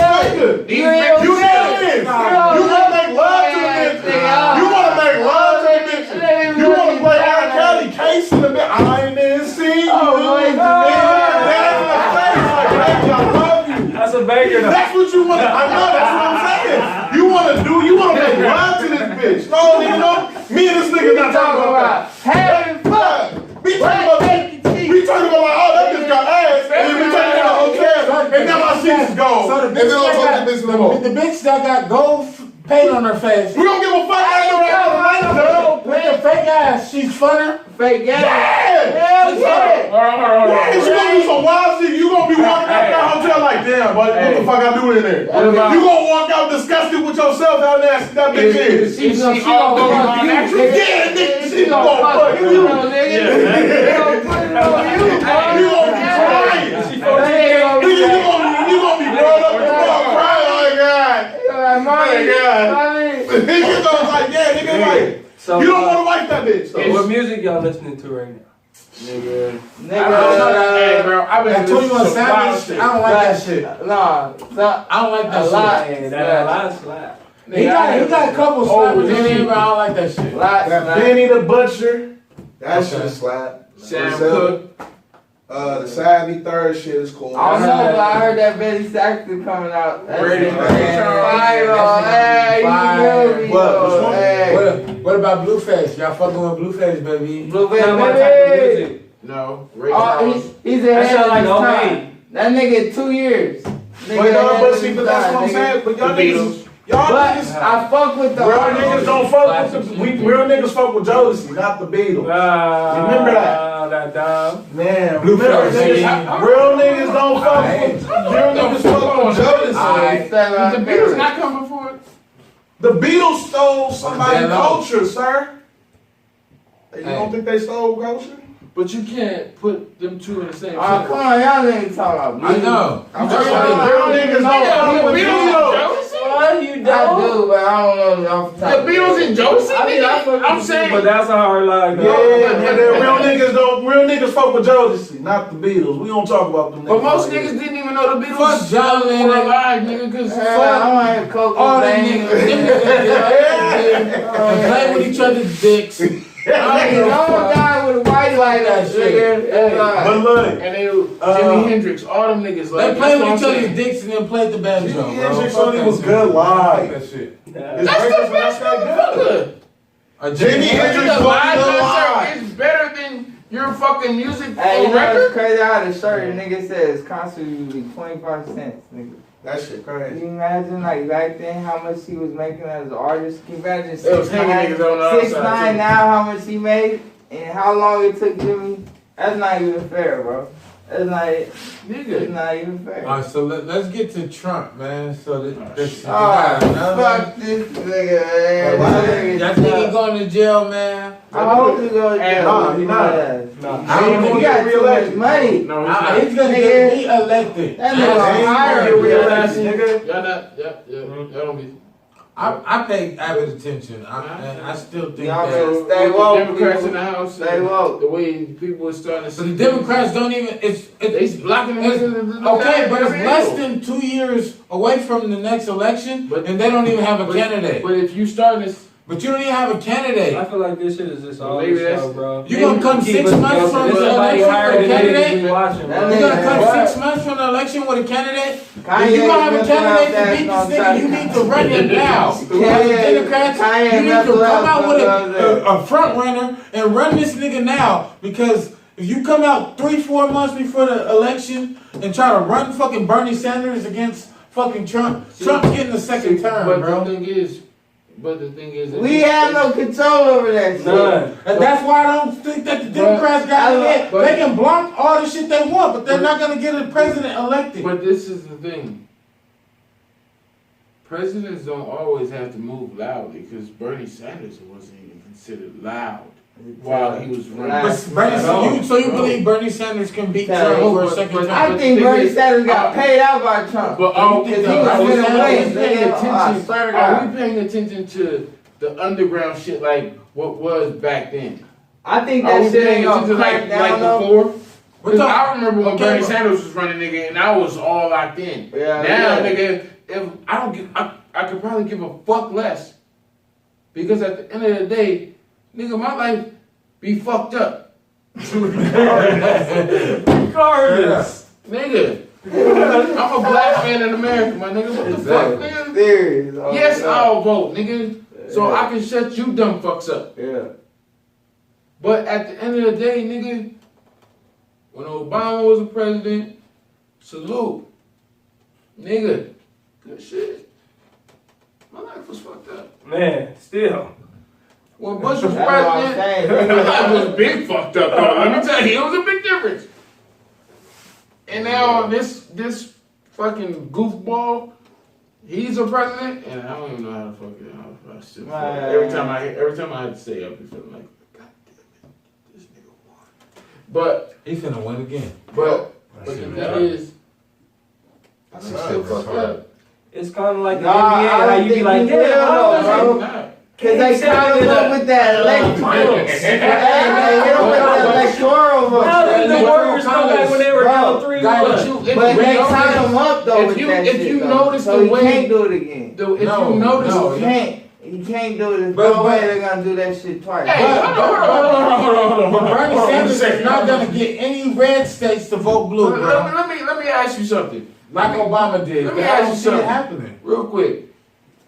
sucker. These You bitches. is. You wanna make love to the bitch. You wanna make love to the bitch. You wanna play R. Kelly, Case in the bitch. I ain't even seen you. That's a banger though. That's what you want. I know. That's what I'm saying. You wanna make love to this bitch. No, nigga, no. Me and this nigga not talking about having fun. We talking about like, oh, that bitch got ass, and then we take it to the hotel, and now my shit is gone. So And then don't talk to bitch no more. the bitch that got gold paint on her face. We don't give a fuck after that. With the fake ass, she's funner. Fake ass. Yeah! Hell yeah. Hold on. Yeah, you gonna do some wild shit. You gonna be walking out that hotel like, damn, but what the fuck I do in there? What about- You gonna walk out disgusted with yourself out there and that bitch is. She all goes on natural. Yeah, nigga, she gonna fuck you. You gonna be crying. You gonna be growing up and crying like, God. My God. Nigga goes like, yeah, nigga, like, So, you don't wanna like that bitch. So what music y'all listening to right now? Hey, Nigga. bro, I've been That 21 some wild Savage, I don't like that shit. Nah, I don't like that a lot. shit. Man, that last slap. He got a couple slappers in there, but I don't like that shit. That Benny the Butcher, that shit slap. Sam Cooke. The Savvy Third shit is cool. I don't know, but I heard that Betty Saxton coming out. That's Ready, fire, Fire. hey, you feel me, What? though, Which one? hey. What about Blueface? Y'all fucking with Blueface, baby. Blue Not my type of baby. music. No. Ray Oh, Charles. he's That ahead sound of like his old time. man. That nigga 2 years. But see, but that's what I'm saying. But y'all The niggas, y'all But niggas, I fuck with the real niggas don't fuck with the, real niggas fuck with Jodeci, not the Beatles. Remember that. That dog. Man, Blue remember Face. niggas, real niggas don't fuck with, real niggas fuck with Jodeci. The Beatles not coming for it. The Beatles stole somebody's Hello. culture, sir. You don't think they stole culture? But you can't put them two in the same Oh, come on, y'all ain't talking about I know. I'm just saying, real niggas don't fuck with Beatles. What you do? I do, but I don't know off the top. The Beatles and Josie? I mean, I fuck with I'm you, saying. But that's a hard line. Yeah, but real niggas fuck with Jodeci, not the Beatles. We don't talk about them niggas. But most niggas didn't even know the Beatles Fuck John were Lennon. alive, nigga, because I want to coke All them bang. niggas and play with each other's dicks. Nigga, don't die with a white like that shit. But look, and they Jimi Hendrix, all them niggas. They Like, played that's with what each I'm saying. other's dicks and then played the banjo, Jimi bro. Hendrix Fuck only that was shit. good live. Fuck that shit. His That's the records were best not that good. motherfucker. Jimi Hendrix The was live good concert live. is better than your fucking music Hey, you on know what's record. crazy? I had a shirt, and nigga says concert usually 25 cents, nigga. That shit Can crazy. you imagine, like, back then, how much he was making as an artist? Can you imagine It was hanging niggas on the outside, 6ix9ine too. now, how much he made, and how long it took Jimmy? That's not even fair, bro. That's not, it's Nigga. not even fair. Alright, so let's get to Trump, man. So this Oh, fuck this nigga, man. That nigga going to jail, man. I hope he goes to jail. Nah, he not. I don't He think got too much reelected. money. No, he's not. He's gonna get re-elected. That He nigga ain't hired gonna get real reelected, nigga. Y'all not, y'all don't be. I pay avid attention. I still think Y'all that. better stay With woke, the Democrats people. in the House, Stay woke. the way people are starting to So see. the Democrats don't even. It's They blocking them. okay, but it's less than 2 years away from the next election, But- and they don't even have a candidate. But if you starting to, But you don't even have a candidate. I feel like this shit is just all Maybe this that's- show, bro. You gonna come 6 months from the Somebody election hired with a the niggas candidate? we watching, That bro. You gonna come What? 6 months from the election with a candidate? Kanye If you gonna have a messing candidate to up beat that this nigga, you need to run him now. As a Democrats, Kanye you need to messing come up out with that. a front runner and run this nigga now. Because if you come out 3-4 months before the election and try to run fucking Bernie Sanders against fucking Trump, Trump's getting a second term, but bro. the thing is, But the thing is, we have no control over that shit. None. And that's why I don't think that the Democrats got it. They can block all the shit they want, but they're not gonna get a president elected. But this is the thing. Presidents don't always have to move loudly, because Bernie Sanders wasn't even considered loud while he was running. So you believe Bernie Sanders can beat Trump for a second time? I think Bernie Sanders got paid out by Trump. But are we paying attention to the underground shit like what was back then? I think that shit ain't gonna crack down before. Because I remember when Bernie Sanders was running, nigga, and I was all locked in. Nigga, if I could probably give a fuck less. Because at the end of the day, nigga, my life be fucked up. Regardless. Nigga. I'm a black man in America, my nigga. What the fuck, nigga? Serious. Yes, I'll vote, nigga. So I can shut you dumb fucks up. Yeah. But at the end of the day, nigga, when Obama was a president, salute. Nigga, good shit. My life was fucked up. Man, still. When Bush was president, my life was big fucked up, though. Let me tell you, it was a big difference. And now this fucking goofball, he's a president, and I don't even know how to fucking. I still feel every time I had to say, I'll be feeling like, God damn it, this nigga won. But he's finna win again. But the thing is, I still fucked up. It's kind of like the NBA, how you be like, damn, Cause they kind of look with that electoral. How did the Warriors come back when they were down 3-1? But they tie them up though with that shit. If you notice so the way, you can't do it again. If you notice, you can't do it. There's no way they're gonna do that shit twice. Hey, hold on. But Bernie Sanders is not gonna get any red states to vote blue, bro. Let me ask you something. Like Obama did. Let me ask you something. Happening real quick.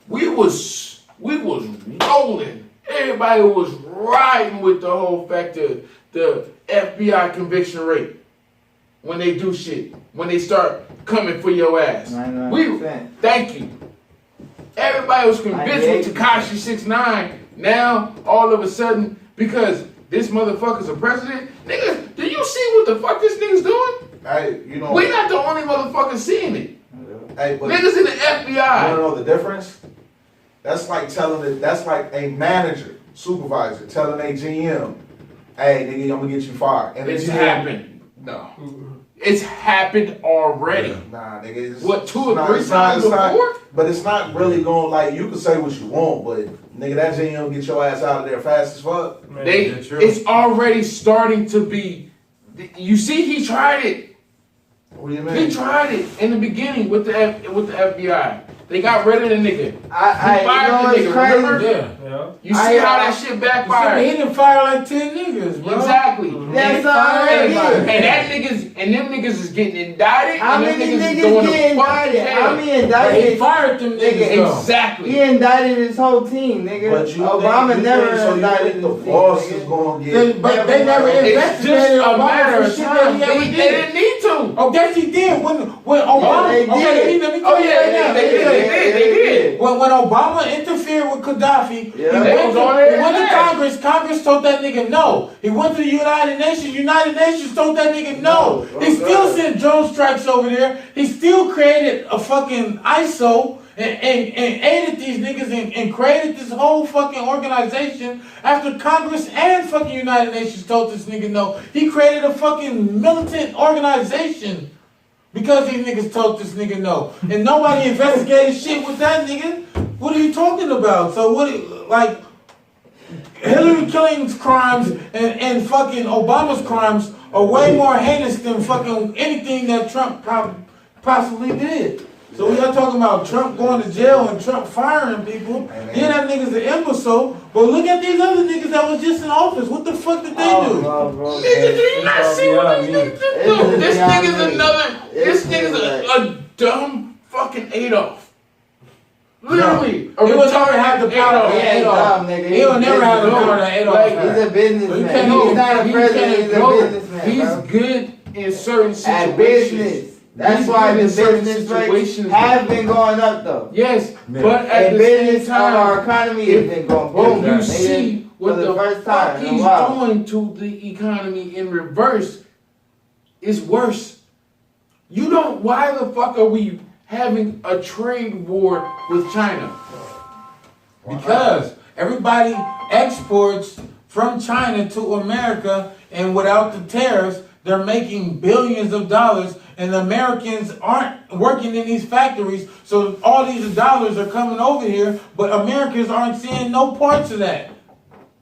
We was rolling. Everybody was riding with the whole fact of the FBI conviction rate when they do shit, when they start coming for your ass. 99%. Thank you. Everybody was convinced with Tekashi 6ix9ine. Now all of a sudden, because this motherfucker's a president, nigga, do you see what the fuck this nigga's doing? Hey, you know. We not the only motherfuckers seeing it. Hey, but niggas in the FBI. You wanna know the difference? That's like that's like a manager, supervisor, telling a GM, hey, nigga, I'm gonna get you fired. And it's happened. No. It's happened already. Nah, nigga. What, 2 or 3 times before? But it's not really going, like, you can say what you want, but nigga, that GM get your ass out of there fast as fuck. It's already starting to be, you see, he tried it. What do you mean? He tried it in the beginning with the FBI. They got rid of the nigga. I fired the nigga, crazy. remember? Yeah. You see how that shit backfired? He didn't fire like 10 niggas, bro. Exactly. That's all right. And them niggas is getting indicted. How many niggas get indicted? How many indicted? He fired them niggas. Exactly. He indicted his whole team, nigga. But you Obama never indicted the boss is gonna get. But they never It's just investigated a matter Obama of for shit time. that he ever They did. didn't need to. Oh, yes, he did. When Obama, they did. let me tell you right now. They did. When Obama interfered with Gaddafi, he went to Congress. Congress told that nigga no. He went to the United Nations. United Nations told that nigga no. He still sent drone strikes over there. He still created a fucking ISO and aided these niggas and created this whole fucking organization after Congress and fucking United Nations told this nigga no. He created a fucking militant organization because these niggas told this nigga no. And nobody investigated shit with that nigga. What are you talking about? So like Hillary Clinton's crimes and fucking Obama's crimes are way more heinous than fucking anything that Trump possibly did. So we are talking about Trump going to jail and Trump firing people. Yeah, that nigga's an imbecile. But look at these other niggas that was just in office. What the fuck did they do? Nigga, do you not see what these niggas do? This nigga's a dumb fucking Adolf. Literally. He will never have the power of Adolf. He will never have the power of Adolf. He's a businessman. He's not a president. He's a businessman. He's good in certain situations. At business. That's why the certain business rates situations have been going up though. Yes, Yeah. but at And the same business on time, our economy has been going boom. you nigga, see what for the first fuck time in a he's while. doing to the economy in reverse is worse. You don't. Why the fuck are we having a trade war with China? Because everybody exports from China to America, and without the tariffs, they're making billions of dollars, and the Americans aren't working in these factories, so all these dollars are coming over here, but Americans aren't seeing no parts of that.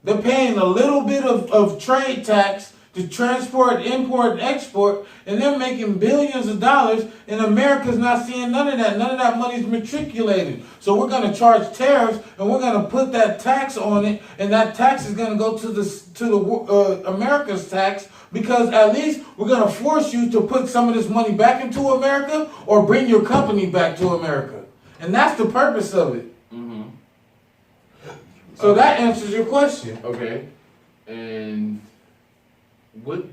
They're paying a little bit of trade tax to transport, import, and export, and they're making billions of dollars, and America's not seeing none of that. None of that money's matriculated. So we're going to charge tariffs, and we're going to put that tax on it, and that tax is going to go to the America's tax, because at least we're going to force you to put some of this money back into America or bring your company back to America. And that's the purpose of it. Mm-hmm. So that answers your question. Okay, and what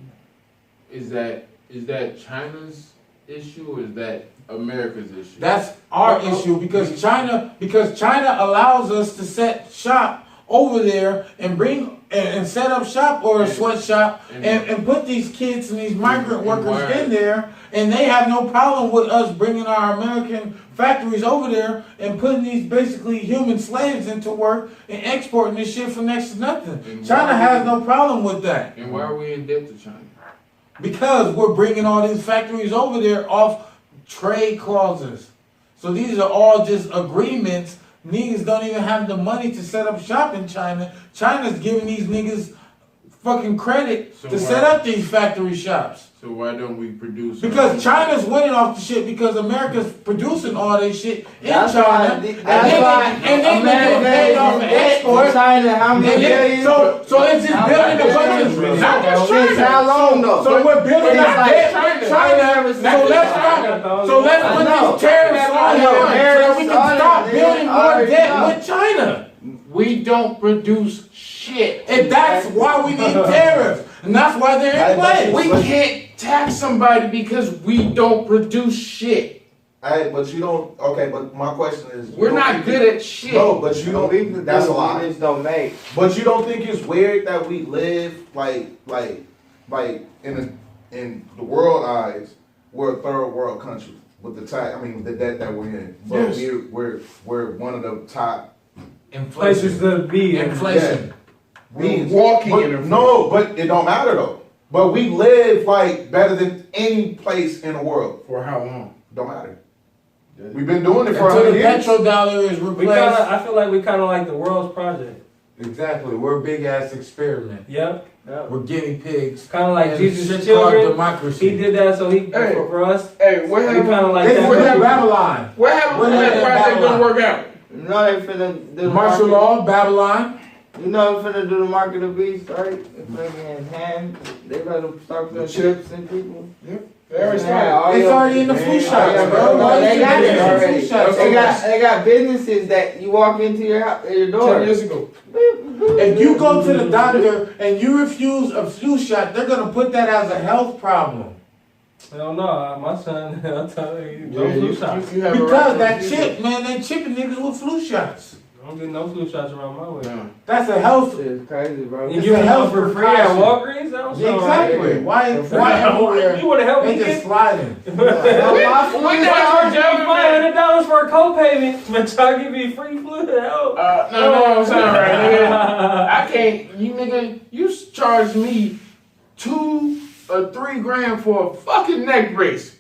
is that? Is that China's issue or is that America's issue? That's our issue because China allows us to set shop over there and bring and set up shop or a sweatshop and put these kids and these migrant workers in there, and they have no problem with us bringing our American factories over there and putting these basically human slaves into work and exporting this shit for next to nothing. And China has no problem with that. And why are we in debt to China? Because we're bringing all these factories over there off trade clauses. So these are all just agreements. Niggas don't even have the money to set up shop in China. China's giving these niggas fucking credit to set up these factory shops. So why don't we produce? Because China's winning off the shit because America's producing all this shit in That's China. why And then they get paid off of export. China, how many billions? So it's just building a bunch of not just Since China. how long though? So we're building It's our like debt China. with China. So let's put these tariffs on here so that we can stop building more debt with China. We don't produce shit. And that's why we need tariffs. And that's why they're in place. We can't tax somebody because we don't produce shit. Hey, but you don't. Okay, but my question is, We're not good at shit. No, but you don't. That's a lie. We just don't make. But you don't think it's weird that we live like in the world eyes, we're a third world country with the tax. I mean, with the debt that we're in. But we're one of the top Places to be. Inflation. We're walking in inflation. No, but it don't matter though. But we live like better than any place in the world. For how long? Don't matter. We've been doing it for Until the 100 years. petrodollar is replaced. I feel like we kind of like the world's project. Exactly. We're a big ass experiment. Yep. We're guinea pigs. Kind of like And Jesus' shit children. called democracy. He did that so he Hey. for us. Hey, what We happened? kind of like This is that. Babylon. What happened when What that happened project in didn't Babylon? work out? You know they finna do the Martial market. law, Babylon. You know they finna do the market of beasts, right? They fucking hand. They let them start putting chips in people. They already Yeah, started. It's already in the flu shots, bro. No, they got it already. Flu shots. They got businesses that you walk into your house, your door. 10 years ago. If you go to the doctor and you refuse a flu shot, they're gonna put that as a health problem. Hell no, my son, I'll tell you, no Yeah, flu shots. you have a Because right that to chip, man, they chipping niggas with flu shots. I don't get no flu shots around my way. No. That's a health. Shit's crazy, bro. You It's give a me health help for free at precaution. Walgreens? That don't sound Exactly. right. Why everywhere? You want to help me They just get sliding. My flu I shot. charge you $500 for a copayment, but y'all give me free flu to help. No, I'm sorry, right, nigga. I can't, you nigga, you charge me $2 or $3 grand for a fucking neck brace.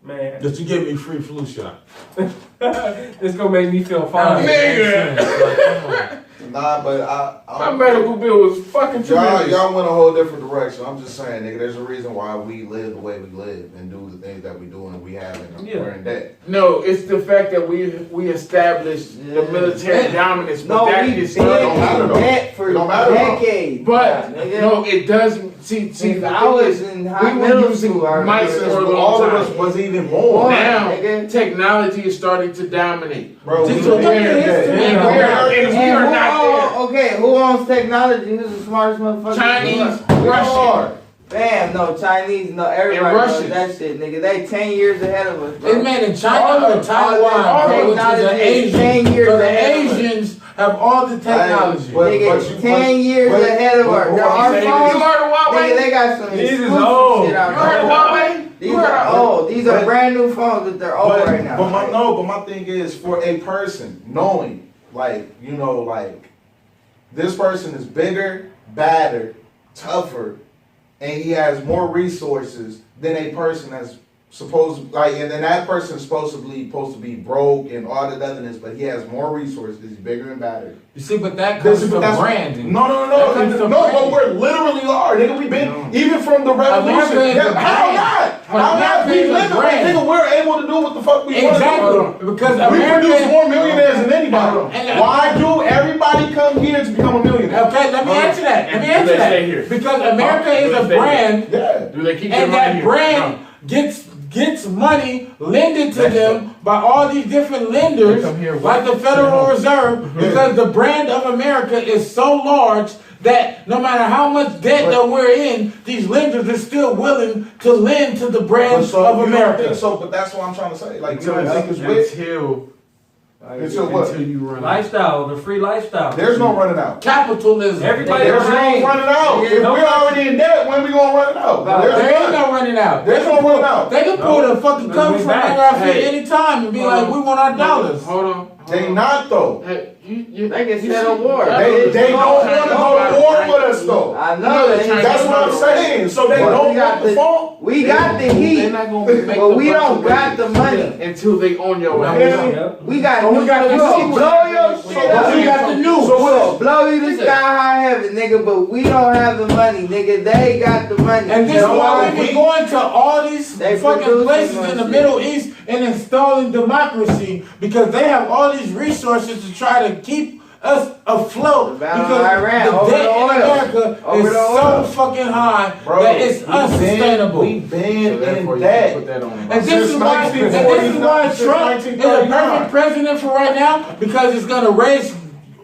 Man, That you give me free flu shot. it's gonna make me feel fine. Nigga. Nah, but My medical bill was fucking tremendous. y'all went a whole different direction. I'm just saying, nigga, there's a reason why we live the way we live and do the things that we do and we have and Yeah. we're in debt. No, it's the fact that we established the military dominance, but No, that we is been don't matter, in though. debt for It don't matter, though. decades. But nigga. no, it doesn't. See, Since the I thing was is, in we high were middle using school, I mice remember for a But long all of time. us was even more. Now, nigga. technology is starting to dominate. Bro, we Just been look at in the debt. history. And we are not there. Okay, who owns technology? Who's the smartest motherfucker? Chinese, We Russian. are. Bam, no, Chinese, no, everybody knows that shit, nigga. They 10 years ahead of us, bro. It's made in China or Taiwan, bro, which is the Asians. 10 years So the ahead of us. Asians have all the technology. Nigga, 10 years ahead of us. Our phones, nigga, they got some exclusive shit out there. You heard of Huawei? These are old. These are brand new phones, but they're old right now. But my thing is, for a person knowing, like, you know, like, this person is bigger, badder, tougher, and he has more resources than a person that's supposed, like, and then that person's supposed to be broke and all the otherness, but he has more resources, he's bigger and badder. You see, but that comes from branding. No, but we're literally are, nigga. We've been, even from the revolution. How not? We live it, nigga. We're able to do what the fuck we want to do. Exactly. Because We America produce more millionaires than anybody. Why do everybody come here to become a millionaire? Okay, let me answer that. Because America is a brand, Do they keep and that brand gets money lended to them by all these different lenders, like the Federal Reserve, because the brand of America is so large that no matter how much debt that we're in, these lenders are still willing to lend to the brand of America. But that's what I'm trying to say. Like, you don't think it's rich? Until what? Until you run Lifestyle, the free lifestyle. There's no running out. Capitalism. Everybody There's no running out. If we're already in debt, when we gonna run it out? There ain't no running out. There's no running out. They can pull the fucking cover from under our feet anytime and be like, we want our dollars. Hold on. They not though. Hey, They can settle war. They don't want to go to war with us though. I know that. That's what I'm saying. So they don't want the phone. We got the heat, They're not gonna make but the we don't fucking got the money. until they own your ass. We got we got the blow new. your shit We up. got the new. So blow you to sky high heaven, nigga, but we don't have the money, nigga. They got the money. And this is why we going to all these fucking places in the Middle East and installing democracy, because they have all these resources to try to keep us afloat, because the debt in America is so fucking high that it's unsustainable. We've been in debt. And this is why Trump is a perfect president for right now, because it's gonna raise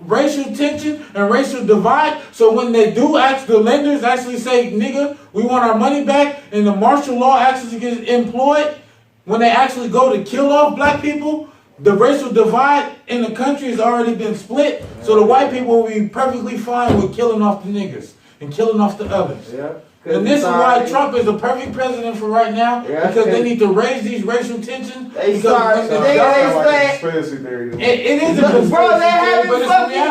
racial tension and racial divide. So when they do the lenders actually say, nigga, we want our money back, and the martial law actually gets employed, when they actually go to kill off black people, the racial divide in the country has already been split. So the white people will be perfectly fine with killing off the niggas and killing off the others. Yeah. And this is why Trump is the perfect president for right now, because they need to raise these racial tensions. They start, it is a conspiracy, bro, they haven't fucking,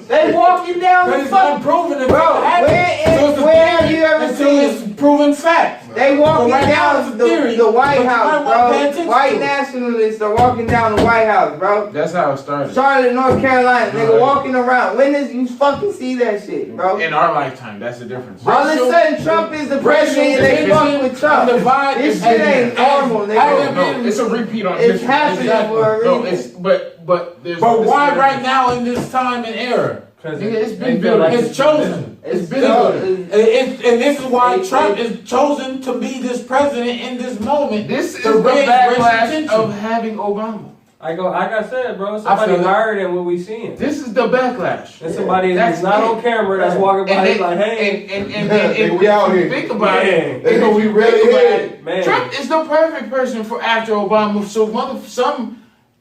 they walking down the fucking proven it, bro. Where have you ever seen it's proven fact? They walking down the White House, bro. White nationalists are walking down the White House, bro. That's how it started. Charlotte, North Carolina, nigga walking around. When did you fucking see that shit, bro? In our lifetime, that's the difference. All of a sudden, Trump is the president and they fucking with Trump. This shit ain't normal, nigga. No, it's a repeat on history. It's happening for a reason. But why right now in this time and era? Because it's been built. It's chosen. It's been built. And this is why Trump is chosen to be this president in this moment. This is the backlash of having Obama. Like I said, bro, somebody higher than what we seeing. This is the backlash. And somebody that's not on camera that's walking by like, hey. And we out here. Think about it. And we really had it. Trump is the perfect person for after Obama. So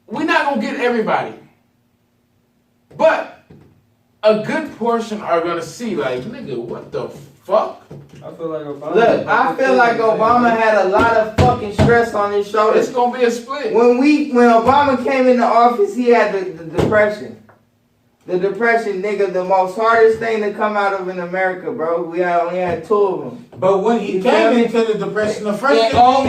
we're not going to get everybody. But a good portion are gonna see like, nigga, what the fuck? I feel like Obama. Look, I feel like Obama had a lot of fucking stress on his shoulders. It's gonna be a split. When Obama came into office, he had the depression. The depression, nigga, the most hardest thing to come out of in America, bro. We only had 2 of them. But when he came into the depression, the first thing when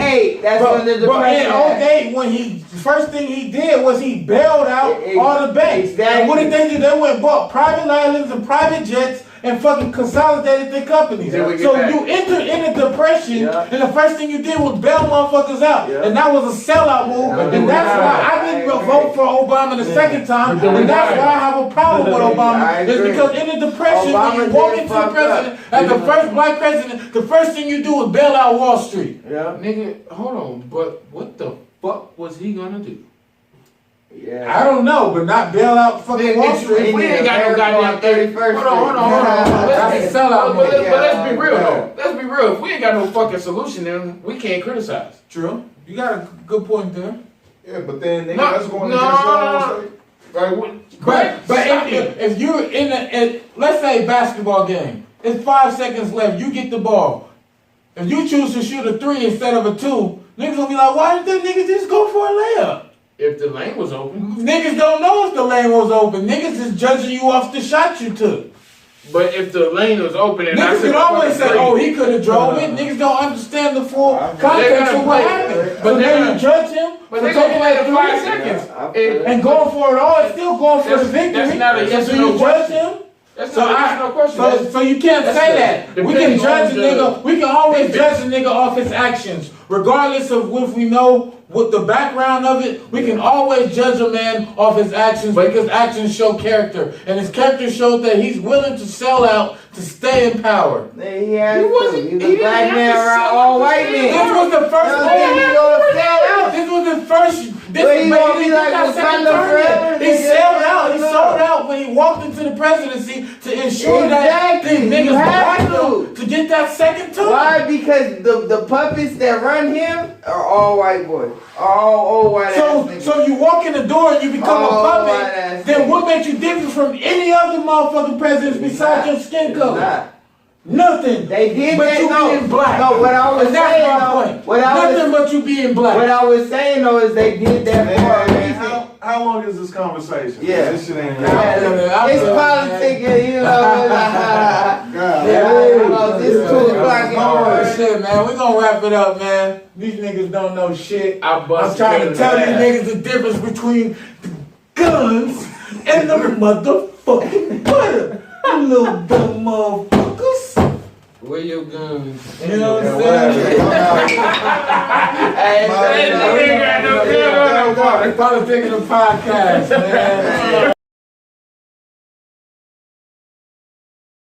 the depression. First thing he did was he bailed out all the banks. Exactly. And what did they do? They went and bought private islands and private jets and fucking consolidated their companies. So you entered in a depression, and the first thing you did was bail motherfuckers out. And that was a sellout move. And that's why I didn't vote for Obama the second time. And that's why I have a problem with Obama. It's because in the depression, when you walk into the president, as the first black president, the first thing you do is bail out Wall Street. Yeah. Nigga, hold on. But what the fuck was he gonna do? Yeah. I don't know, but not bail out fucking Wall Street. We ain't got no goddamn 31st. Hold on. That's a sellout But movie. let's be real though. Let's be real. If we ain't got no fucking solution, then we can't criticize. True. You got a good point there. Yeah, but then nigga, No, that's going no, against no, all Like, But if you're in let's say basketball game, it's 5 seconds left, you get the ball. If you choose to shoot a 3 instead of a 2, niggas gonna be like, why did that nigga just go for a layup? if the lane was open. Niggas don't know if the lane was open. Niggas is judging you off the shot you took. But if the lane was open and I Niggas said can always say, three, oh, he could have drove it. Niggas don't understand the full context of what happened. But But they're then gonna- you judge him but for they gonna taking play that the 5 3 seconds. and going for it all. It's still going for the victory. That's not a yes so or no you judge question. him. That's So, not a yes or no question. so you can't That's say the- that. We can depending judge a on the nigga. We can always defense. judge a nigga off his actions, regardless of if we know what the background of it. We can always judge a man off his actions because actions show character, and his character showed that he's willing to sell out to stay in power. He has He to. wasn't- He's he a black didn't man have to around sell all out white to men. This was the first Don't think he gonna sell out. This was the first. This But he but gonna he be didn't like get that second Wakanda term forever, yet. He nigga. sold out. He sold out when he walked into the presidency to ensure that Exactly. these You niggas have backed to. him to get that second term. Why? Because the puppets that run him are all white boys. All old white ass niggas. So you walk in the door and you become Oh, a puppet. white-ass Then nigga. what makes you different from any other motherfucking presidents besides your skin color? Nah. Nothing. They did but that, you no. being black. No, what I was and that's saying, my though, point. what I was- Nothing but you being black. What I was saying though is they did that for a reason. How long is this conversation? Yeah. This shit ain't It's politicking, you know. God. It's 2 o'clock in the Oh morning. shit, man. We gonna wrap it up, man. These niggas don't know shit. I I'm busted trying to in tell the these ass. niggas the difference between the guns and the motherfucking butter. You little dumb motherfuckers. Where your guns? You know what I'm Whatever. saying? Hey, Hey, nigga ain't got no gun on the Politicking the podcast, man.